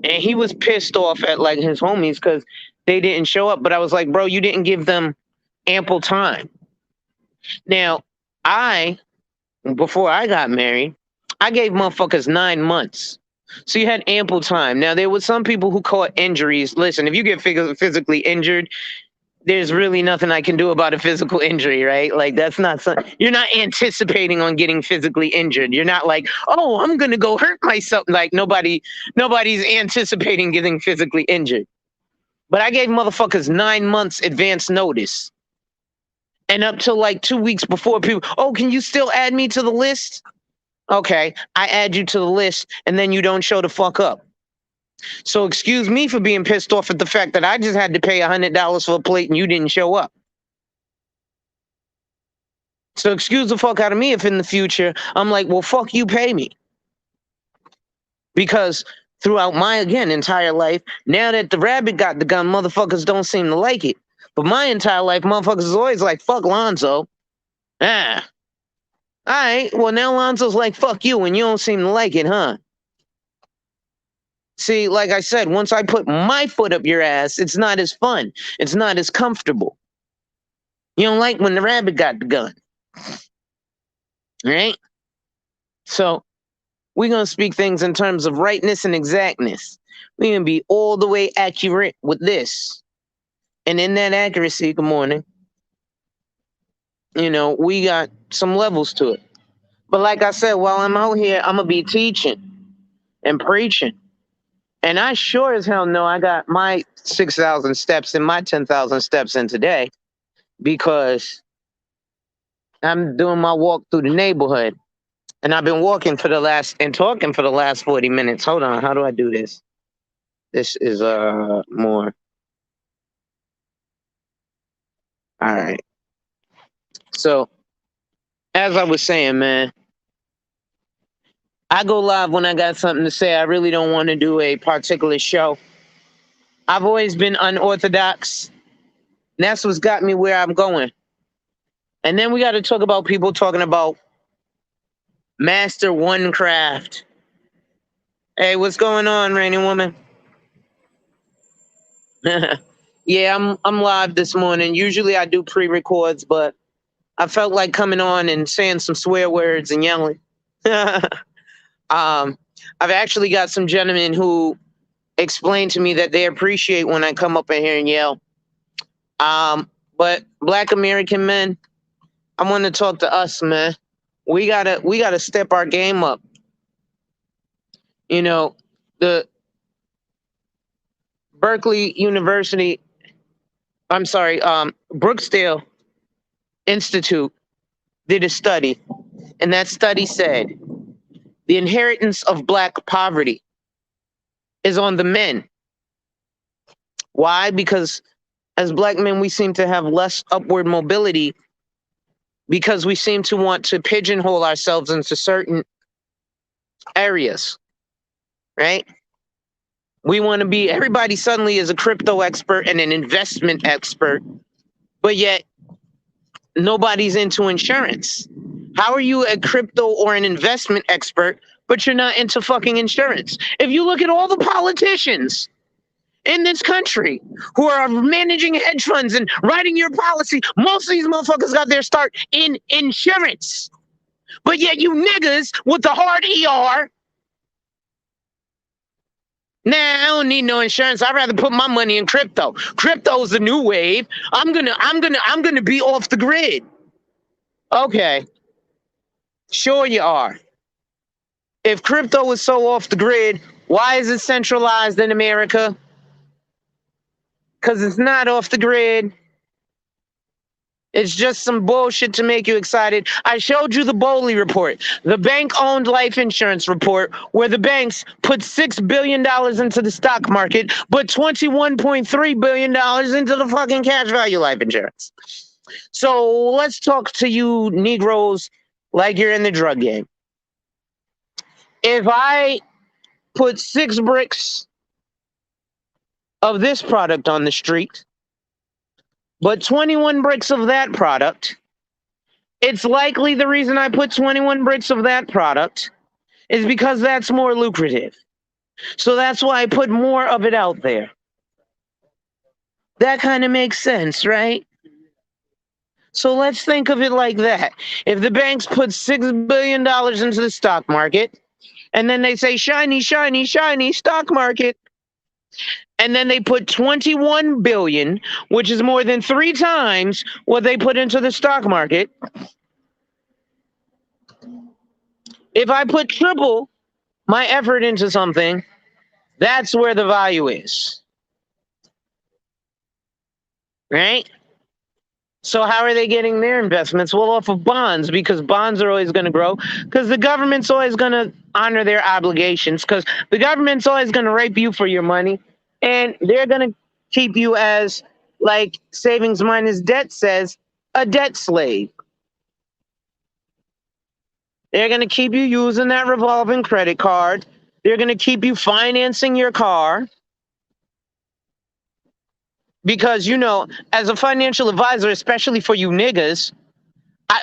And he was pissed off at like his homies because they didn't show up. But I was like, bro, you didn't give them ample time. Now, before I got married, I gave motherfuckers 9 months. So you had ample time. Now, there were some people who caught injuries. Listen, if you get physically injured, there's really nothing I can do about a physical injury, right? Like that's not something, you're not anticipating on getting physically injured. You're not like, oh, I'm going to go hurt myself. Like nobody's anticipating getting physically injured. But I gave motherfuckers 9 months advance notice. And up till like 2 weeks before, people, oh, can you still add me to the list? Okay, I add you to the list and then you don't show the fuck up. So excuse me for being pissed off at the fact that I just had to pay $100 for a plate and you didn't show up. So excuse the fuck out of me if in the future I'm like, well, fuck you, pay me. Because throughout my, again, entire life, now that the rabbit got the gun, motherfuckers don't seem to like it. But my entire life, motherfuckers is always like, fuck Lonzo. All right, well, now Lonzo's like, fuck you, and you don't seem to like it, huh? See, like I said, once I put my foot up your ass, it's not as fun. It's not as comfortable. You don't like when the rabbit got the gun. Right? So we're going to speak things in terms of rightness and exactness. We're going to be all the way accurate with this. And in that accuracy, good morning, we got some levels to it. But like I said, while I'm out here, I'm going to be teaching and preaching. And I sure as hell know I got my 6,000 steps and my 10,000 steps in today because I'm doing my walk through the neighborhood. And I've been talking for the last 40 minutes. Hold on, how do I do this? This is more. All right. So, as I was saying, man, I go live when I got something to say. I really don't want to do a particular show. I've always been unorthodox. And that's what's got me where I'm going. And then we got to talk about people talking about Master One Craft. Hey, what's going on, Rainy Woman? Yeah, I'm live this morning. Usually I do pre-records, but I felt like coming on and saying some swear words and yelling. I've actually got some gentlemen who explain to me that they appreciate when I come up in here and yell. But Black American men, I want to talk to us, man. We gotta step our game up. The Berkeley University, I'm sorry, Brookdale Institute did a study, and that study said the inheritance of Black poverty is on the men. Why? Because as Black men, we seem to have less upward mobility because we seem to want to pigeonhole ourselves into certain areas, right? We want to be, everybody suddenly is a crypto expert and an investment expert, but yet nobody's into insurance. How are you a crypto or an investment expert, but you're not into fucking insurance? If you look at all the politicians in this country who are managing hedge funds and writing your policy, most of these motherfuckers got their start in insurance. But yet you niggas with the hard ER, nah, I don't need no insurance. I'd rather put my money in crypto. Crypto's the new wave. I'm gonna be off the grid. Okay. Sure you are. If crypto is so off the grid, why is it centralized in America? Because it's not off the grid. It's just some bullshit to make you excited. I showed you the Bowley report, the bank-owned life insurance report, where the banks put $6 billion into the stock market, but $21.3 billion into the fucking cash value life insurance. So let's talk to you Negroes like you're in the drug game. If I put 6 bricks of this product on the street, but 21 bricks of that product, it's likely the reason I put 21 bricks of that product is because that's more lucrative. So that's why I put more of it out there. That kind of makes sense, right? So let's think of it like that. If the banks put $6 billion into the stock market, and then they say, shiny, shiny, shiny stock market, and then they put 21 billion, which is more than 3 times what they put into the stock market. If I put triple my effort into something, that's where the value is. Right? So how are they getting their investments? Well, off of bonds, because bonds are always going to grow, because the government's always going to honor their obligations, because the government's always going to rape you for your money, and they're going to keep you as, like Savings Minus Debt says, a debt slave. They're going to keep you using that revolving credit card. They're going to keep you financing your car. Because, as a financial advisor, especially for you niggas,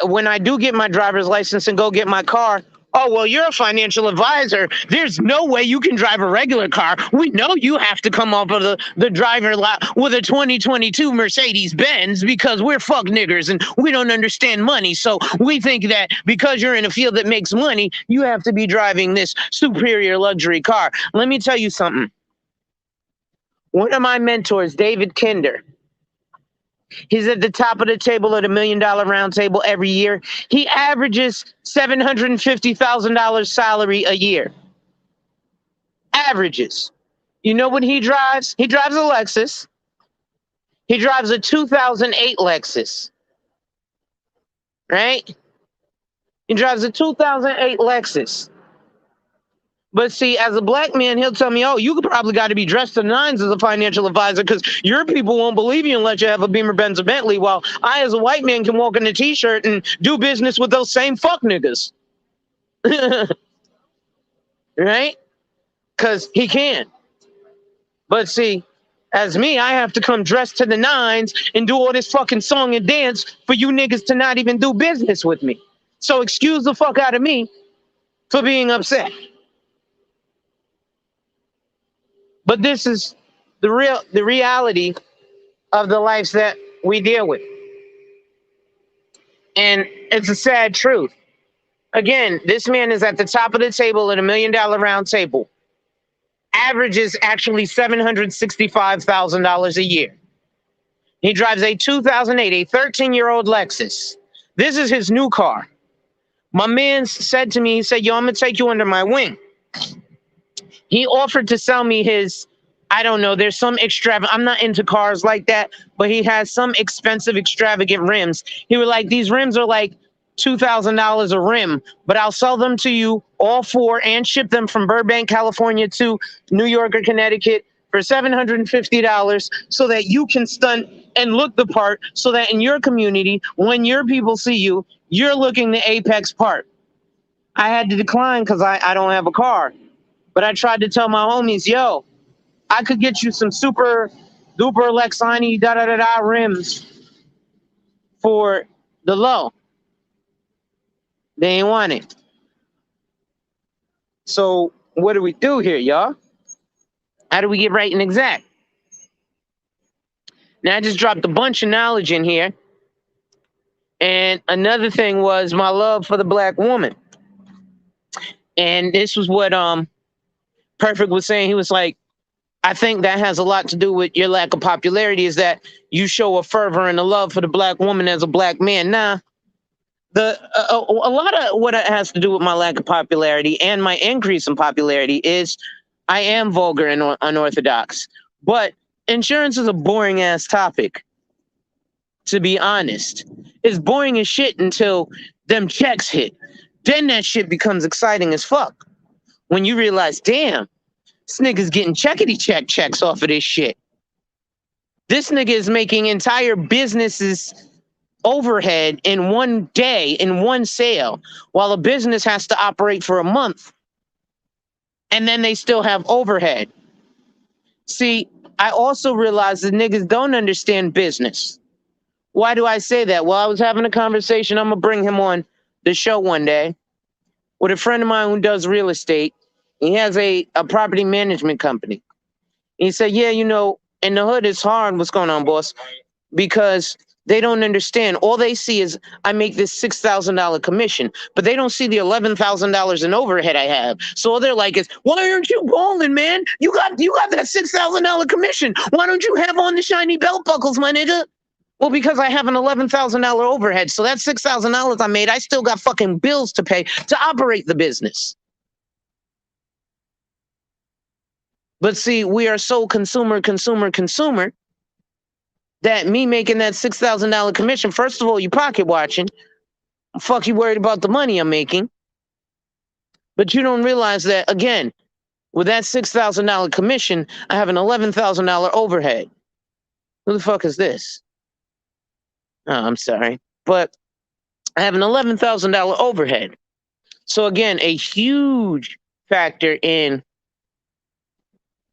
when I do get my driver's license and go get my car, oh, well, you're a financial advisor. There's no way you can drive a regular car. We know you have to come off of the driver lot with a 2022 Mercedes Benz because we're fuck niggers and we don't understand money. So we think that because you're in a field that makes money, you have to be driving this superior luxury car. Let me tell you something. One of my mentors, David Kinder, He's at the top of the table at $1 million round table every year. He averages $750,000 salary a year. Averages. You know what he drives? He drives a Lexus. He drives a 2008 Lexus. Right? He drives a 2008 Lexus. But see, as a black man, he'll tell me, oh, you could probably got to be dressed to the nines as a financial advisor because your people won't believe you unless you have a Beamer, Benz, or Bentley, while I, as a white man, can walk in a T-shirt and do business with those same fuck niggas. Right? Because he can. But see, as me, I have to come dressed to the nines and do all this fucking song and dance for you niggas to not even do business with me. So excuse the fuck out of me for being upset. But this is the reality of the lives that we deal with. And it's a sad truth. Again, this man is at the top of the table at $1 million round table. Averages actually $765,000 a year. He drives a 2008, a 13-year-old Lexus. This is his new car. My man said to me, he said, yo, I'm going to take you under my wing. He offered to sell me his, I don't know, there's some extravagant, I'm not into cars like that, but he has some expensive, extravagant rims. He was like, these rims are like $2,000 a rim, but I'll sell them to you all four and ship them from Burbank, California to New York or Connecticut for $750 so that you can stunt and look the part so that in your community, when your people see you, you're looking the apex part. I had to decline because I don't have a car. But I tried to tell my homies, yo, I could get you some super duper Lexani da-da-da-da rims for the low. They ain't want it. So what do we do here, y'all? How do we get right and exact? Now, I just dropped a bunch of knowledge in here. And another thing was my love for the black woman. And this was what Perfect was saying. He was like, I think that has a lot to do with your lack of popularity, is that you show a fervor and a love for the black woman as a black man. Nah, a lot of what it has to do with my lack of popularity and my increase in popularity is I am vulgar and unorthodox. But insurance is a boring ass topic, to be honest. It's boring as shit until them checks hit. Then that shit becomes exciting as fuck. When you realize, damn, this nigga's getting checks off of this shit. This nigga is making entire businesses overhead in one day, in one sale, while a business has to operate for a month. And then they still have overhead. See, I also realized that niggas don't understand business. Why do I say that? Well, I was having a conversation, I'm gonna bring him on the show one day, with a friend of mine who does real estate. He has a property management company. He said, yeah, you know, in the hood it's hard. What's going on, boss? Because they don't understand. All they see is I make this $6,000 commission, but they don't see the $11,000 in overhead I have. So all they're like is, why aren't you balling, man? You got that $6,000 commission. Why don't you have on the shiny belt buckles, my nigga? Well, because I have an $11,000 overhead. So that $6,000 I made, I still got fucking bills to pay to operate the business. But see, we are so consumer that me making that $6,000 commission, first of all, you pocket watching. Fuck, you worried about the money I'm making. But you don't realize that, again, with that $6,000 commission, I have an $11,000 overhead. Who the fuck is this? Oh, I'm sorry. But I have an $11,000 overhead. So again, a huge factor in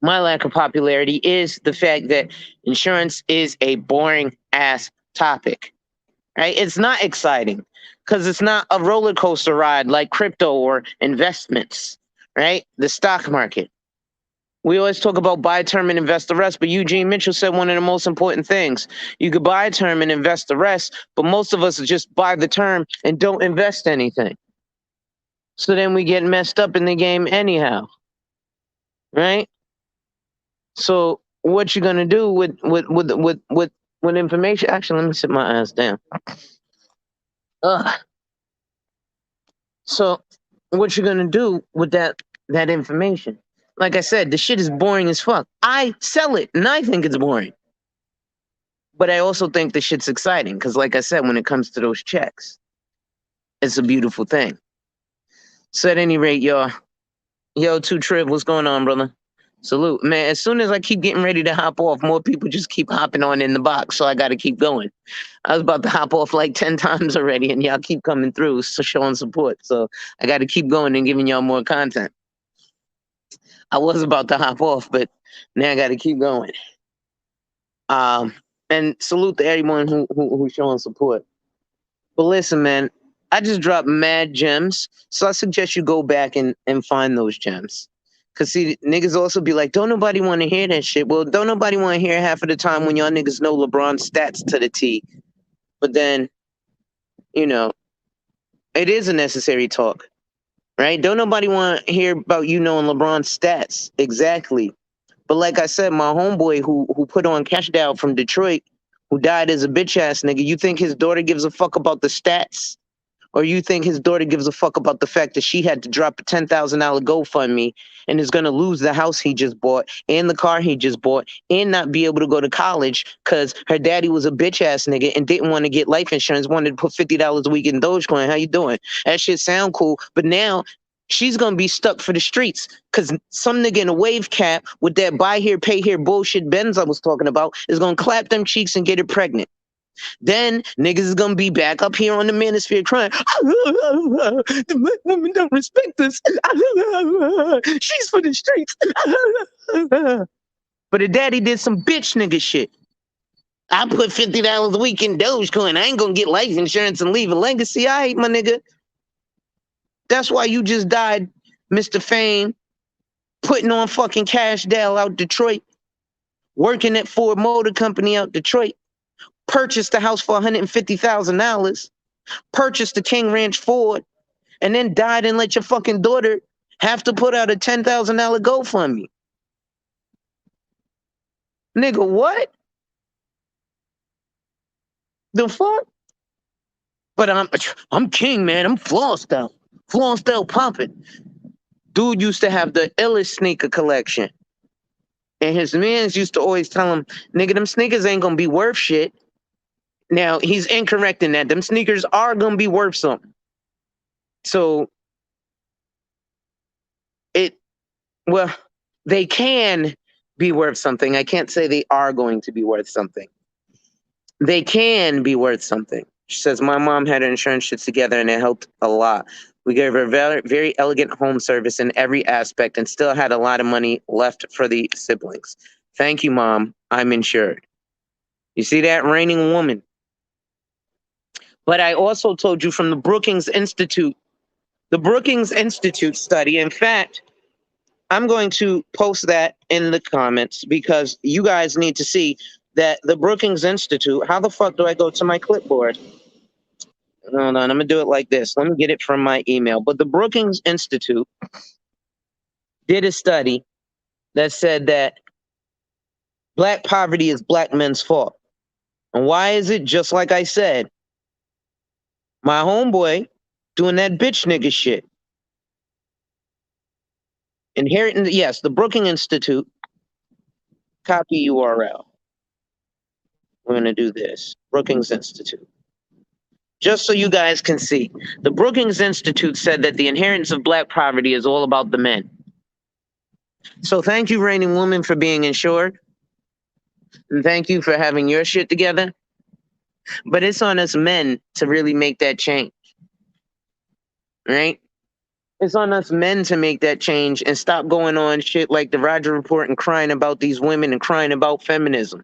my lack of popularity is the fact that insurance is a boring ass topic, right? It's not exciting because it's not a roller coaster ride like crypto or investments, right? The stock market. We always talk about buy term and invest the rest, but Eugene Mitchell said one of the most important things. You could buy a term and invest the rest, but most of us just buy the term and don't invest anything. So then we get messed up in the game anyhow, right? So what you're gonna do with with information. Actually, let me sit my ass down. Ugh. So, what you're gonna do with that information? Like I said, the shit is boring as fuck. I sell it, and I think it's boring. But I also think the shit's exciting because, like I said, when it comes to those checks, it's a beautiful thing. So, at any rate, yo, 2Triv, what's going on, brother? Salute, man. As soon as I keep getting ready to hop off, more people just keep hopping on in the box, so I got to keep going. I was about to hop off like 10 times already, and y'all keep coming through, so showing support. So I got to keep going and giving y'all more content. I was about to hop off, but now I got to keep going. And salute to everyone who's showing support. But listen, man, I just dropped mad gems, so I suggest you go back and find those gems. Cause see, niggas also be like, don't nobody want to hear that shit. Well, don't nobody want to hear half of the time when y'all niggas know LeBron's stats to the T. But then, you know, it is a necessary talk, right? Don't nobody want to hear about you knowing LeBron's stats exactly. But like I said, my homeboy who put on Cash Dow from Detroit, who died as a bitch ass nigga, you think his daughter gives a fuck about the stats? Or you think his daughter gives a fuck about the fact that she had to drop a $10,000 GoFundMe and is going to lose the house he just bought and the car he just bought and not be able to go to college because her daddy was a bitch ass nigga and didn't want to get life insurance, wanted to put $50 a week in Dogecoin. How you doing? That shit sound cool. But now she's going to be stuck for the streets because some nigga in a wave cap with that buy here, pay here bullshit Benz I was talking about is going to clap them cheeks and get her pregnant. Then niggas is gonna be back up here on the manosphere crying, the black woman don't respect us. She's for the streets. But her daddy did some bitch nigga shit. I put $50 a week in Dogecoin. I ain't gonna get life insurance and leave a legacy. I hate my nigga. That's why you just died, Mr. Fame, putting on fucking Cash Dow out Detroit, working at Ford Motor Company out Detroit. Purchased the house for $150,000, purchased the King Ranch Ford, and then died and let your fucking daughter have to put out a $10,000 GoFundMe. Nigga, what? The fuck? But I'm king, man. I'm flossed out. Flossed out popping. Dude used to have the illest sneaker collection. And his mans used to always tell him, nigga, them sneakers ain't gonna be worth shit. Now, he's incorrect in that. Them sneakers are going to be worth something. So, they can be worth something. I can't say they are going to be worth something. They can be worth something. She says, my mom had her insurance shit together and it helped a lot. We gave her very, very elegant home service in every aspect and still had a lot of money left for the siblings. Thank you, Mom. I'm insured. You see that? Reigning woman. But I also told you from the Brookings Institute study. In fact, I'm going to post that in the comments because you guys need to see that the Brookings Institute, how the fuck do I go to my clipboard? Hold on, I'm going to do it like this. Let me get it from my email. But the Brookings Institute did a study that said that black poverty is black men's fault. And why is it? Just like I said, my homeboy doing that bitch nigga shit. Inheriting, yes, the Brookings Institute. Copy URL. We're going to do this. Brookings Institute. Just so you guys can see. The Brookings Institute said that the inheritance of black poverty is all about the men. So thank you, Reigning Woman, for being insured. And thank you for having your shit together. But it's on us men to really make that change. Right? It's on us men to make that change and stop going on shit like the Roger Report and crying about these women and crying about feminism.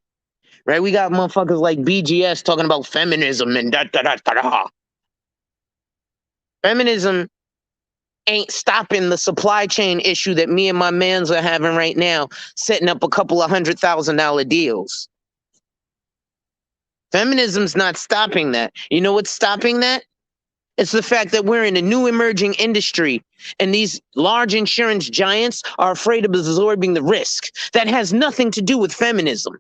Right? We got motherfuckers like BGS talking about feminism and da-da-da-da-da. Feminism ain't stopping the supply chain issue that me and my mans are having right now, setting up a couple of $100,000 deals. Feminism's not stopping that. You know what's stopping that? It's the fact that we're in a new emerging industry and these large insurance giants are afraid of absorbing the risk. That has nothing to do with feminism.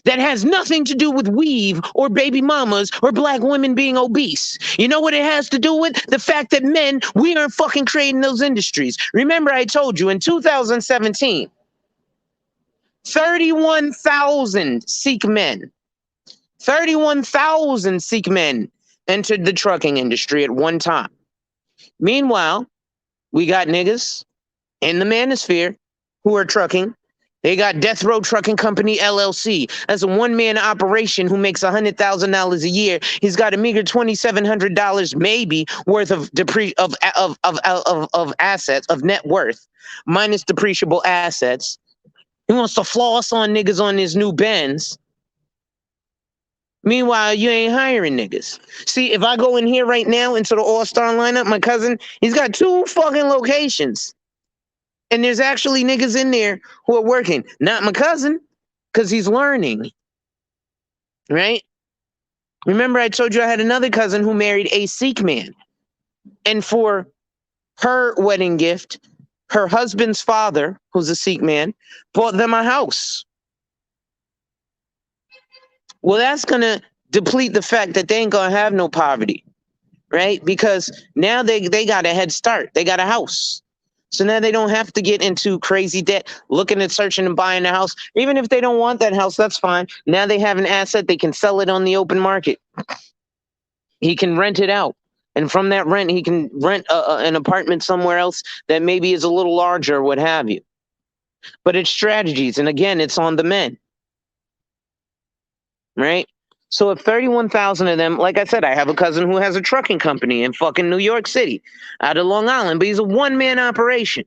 that has nothing to do with weave or baby mamas or black women being obese. You know what it has to do with? The fact that men, we aren't fucking creating those industries. Remember, I told you in 2017, 31,000 Sikh men, 31,000 Sikh men entered the trucking industry at one time. Meanwhile, we got niggas in the manosphere who are trucking. They got Death Row Trucking Company LLC. That's a one-man operation who makes $100,000 a year. He's got a meager $2,700 maybe worth of assets, of net worth, minus depreciable assets. He wants to floss on niggas on his new Benz. Meanwhile, you ain't hiring niggas. See, if I go in here right now into the all-star lineup, my cousin, he's got 2 fucking locations. And there's actually niggas in there who are working. Not my cousin, because he's learning. Right? Remember, I told you I had another cousin who married a Sikh man. And for her wedding gift, her husband's father, who's a Sikh man, bought them a house. Well, that's going to deplete the fact that they ain't going to have no poverty. Right? Because now they got a head start. They got a house. So now they don't have to get into crazy debt, looking at searching and buying a house. Even if they don't want that house, that's fine. Now they have an asset. They can sell it on the open market. He can rent it out. And from that rent, he can rent an apartment somewhere else that maybe is a little larger, what have you. But it's strategies. And again, it's on the men. Right? So if 31,000 of them, like I said, I have a cousin who has a trucking company in fucking New York City, out of Long Island, but he's a one-man operation.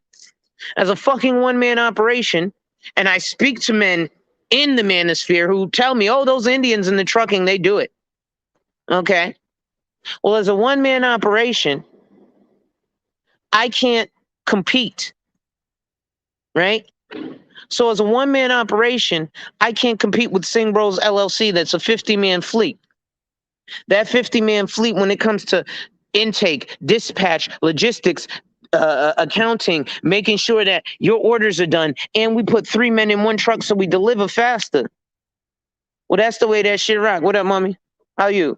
As a fucking one-man operation, and I speak to men in the manosphere who tell me, oh, those Indians in the trucking, they do it. Okay. Well, as a one-man operation, I can't compete. Right? So as a one-man operation, I can't compete with Singh Bros LLC. That's a 50-man fleet. That 50-man fleet, when it comes to intake, dispatch, logistics, accounting, making sure that your orders are done, and we put 3 men in one truck so we deliver faster. Well, that's the way that shit rock. What up, mommy? How you?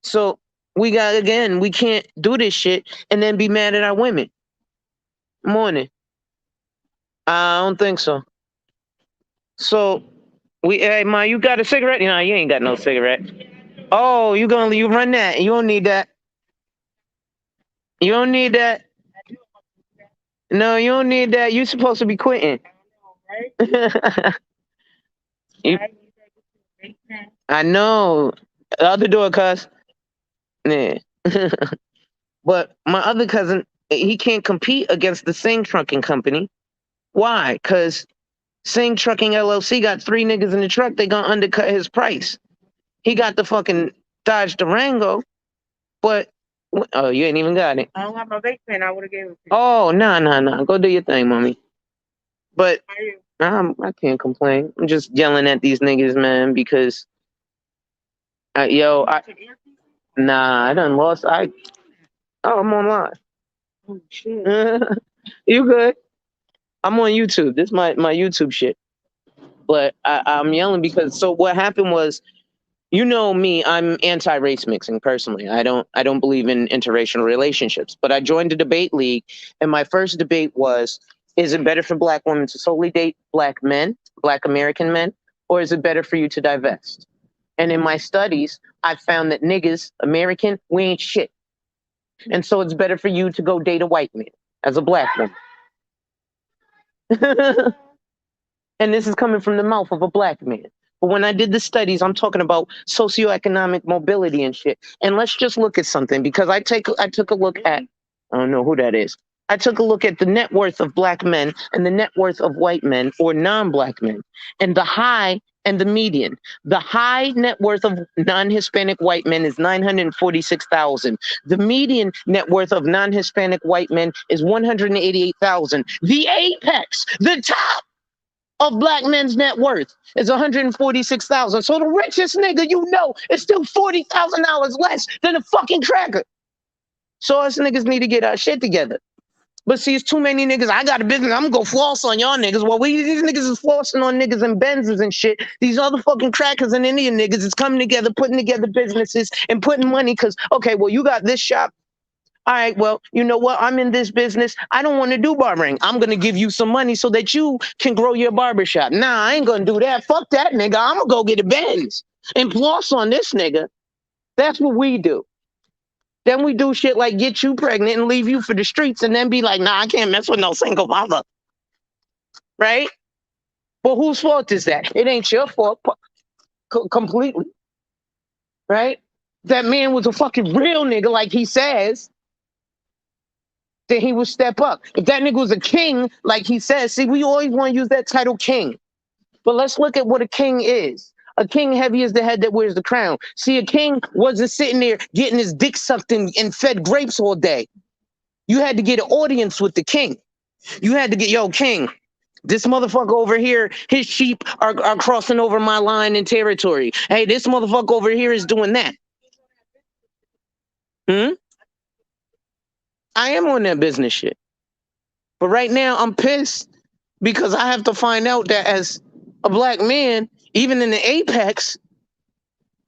So we can't do this shit and then be mad at our women. Morning. I don't think so. So hey, Ma, you got a cigarette? No, you ain't got no cigarette. Oh, you run that? You don't need that. You don't need that. No, you don't need that. You're supposed to be quitting. I know. The other door, cuz. Yeah. But my other cousin, he can't compete against the Singh Trucking Company. Why? Because Singh Trucking LLC got 3 niggas in the truck. They gonna undercut his price. He got the fucking Dodge Durango, but oh, you ain't even got it. I don't have my vape pen. I would have gave it to you. Oh, nah. Go do your thing, mommy. But I can't complain. I'm just yelling at these niggas, man, because I done lost. I'm online. Oh shit. You good? I'm on YouTube. This is my YouTube shit. But I'm yelling because so what happened was, you know me, I'm anti-race mixing personally. I don't believe in interracial relationships. But I joined a debate league, and my first debate was, is it better for black women to solely date black men, black American men, or is it better for you to divest? And in my studies, I found that niggas, American, we ain't shit. And so it's better for you to go date a white man as a black woman. And this is coming from the mouth of a black man. But when I did the studies, I'm talking about socioeconomic mobility and shit. And let's just look at something, because I took a look at, I don't know who that is. I took a look at the net worth of black men and the net worth of white men or non-black men, and the high and the median. The high net worth of non-Hispanic white men is $946,000. The median net worth of non-Hispanic white men is $188,000. The apex, the top of black men's net worth is $146,000. So the richest nigga you know is still $40,000 less than a fucking cracker. So us niggas need to get our shit together. But see, it's too many niggas. I got a business. I'm gonna go floss on y'all niggas. Well, these niggas is flossing on niggas and Benzes and shit. These other fucking crackers and Indian niggas is coming together, putting together businesses and putting money. Cause okay, well, you got this shop. All right, well, you know what? I'm in this business. I don't want to do barbering. I'm gonna give you some money so that you can grow your barbershop. Nah, I ain't gonna do that. Fuck that nigga. I'm gonna go get a Benz and floss on this nigga. That's what we do. Then we do shit like get you pregnant and leave you for the streets and then be like, nah, I can't mess with no single mother. Right? Well, whose fault is that? It ain't your fault completely. Right? That man was a fucking real nigga like he says, then he would step up. If that nigga was a king like he says, see, we always want to use that title king. But let's look at what a king is. A king heavy is the head that wears the crown. See, a king wasn't sitting there getting his dick sucked and fed grapes all day. You had to get an audience with the king. You had to get, yo, king, this motherfucker over here, his sheep are crossing over my line and territory. Hey, this motherfucker over here is doing that. I am on that business shit. But right now, I'm pissed because I have to find out that as a black man, even in the apex,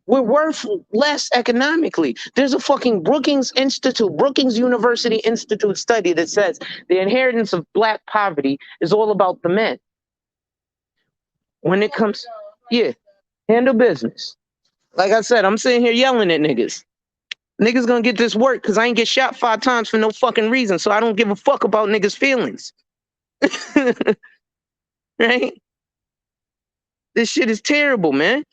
we're worth less economically. There's a fucking Brookings University Institute study that says the inheritance of black poverty is all about the men. When it comes, yeah, handle business. Like I said, I'm sitting here yelling at niggas. Niggas gonna get this work because I ain't get shot 5 times for no fucking reason. So I don't give a fuck about niggas' feelings. Right? This shit is terrible, man.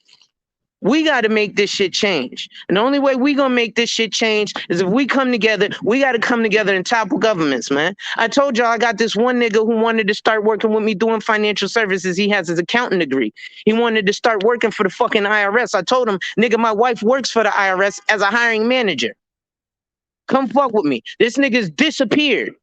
We got to make this shit change. And the only way we going to make this shit change is if we come together. We got to come together and topple governments, man. I told y'all I got this one nigga who wanted to start working with me doing financial services. He has his accounting degree. He wanted to start working for the fucking IRS. I told him, nigga, my wife works for the IRS as a hiring manager. Come fuck with me. This nigga's disappeared.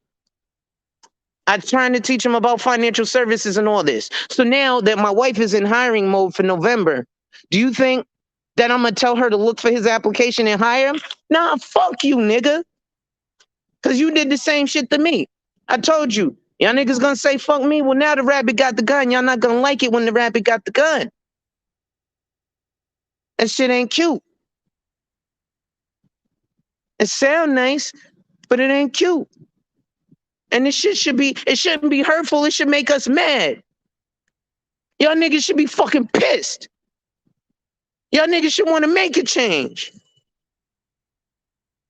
I'm trying to teach him about financial services and all this. So now that my wife is in hiring mode for November, do you think that I'm going to tell her to look for his application and hire him? Nah, fuck you, nigga. Because you did the same shit to me. I told you. Y'all niggas going to say fuck me? Well, now the rabbit got the gun. Y'all not going to like it when the rabbit got the gun. That shit ain't cute. It sound nice, but it ain't cute. And this shit shouldn't be hurtful. It should make us mad. Y'all niggas should be fucking pissed. Y'all niggas should want to make a change.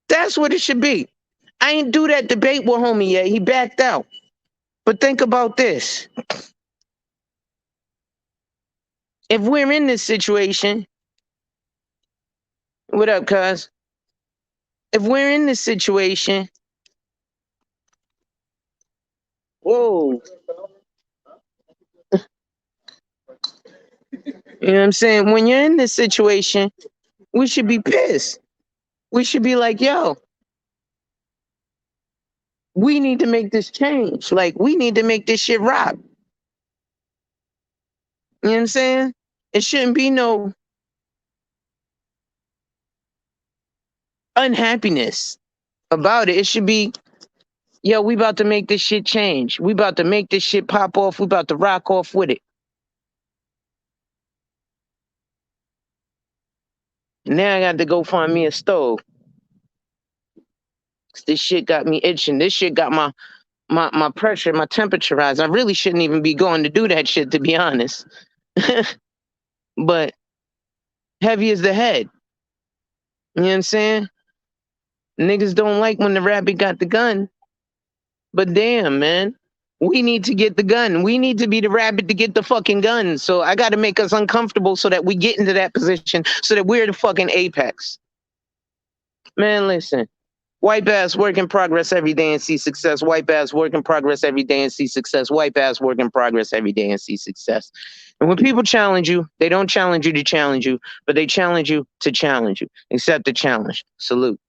That's what it should be. I ain't do that debate with homie yet. He backed out. But think about this. If we're in this situation, what up, cuz? If we're in this situation, whoa. You know what I'm saying? When you're in this situation, we should be pissed. We should be like, yo, we need to make this change. Like, we need to make this shit rock. You know what I'm saying? It shouldn't be no unhappiness about it. It should be, yo, we about to make this shit change. We about to make this shit pop off. We about to rock off with it. Now I got to go find me a stove. This shit got me itching. This shit got my pressure, my temperature rise. I really shouldn't even be going to do that shit, to be honest. But heavy is the head. You know what I'm saying? Niggas don't like when the rabbit got the gun. But damn, man. We need to get the gun. We need to be the rabbit to get the fucking gun. So I got to make us uncomfortable so that we get into that position so that we're the fucking apex. Man, listen. Wipe ass, work in progress every day and see success. Wipe ass, work in progress every day and see success. Wipe ass, work in progress every day and see success. And when people challenge you, they don't challenge you to challenge you, but they challenge you to challenge you. Accept the challenge. Salute.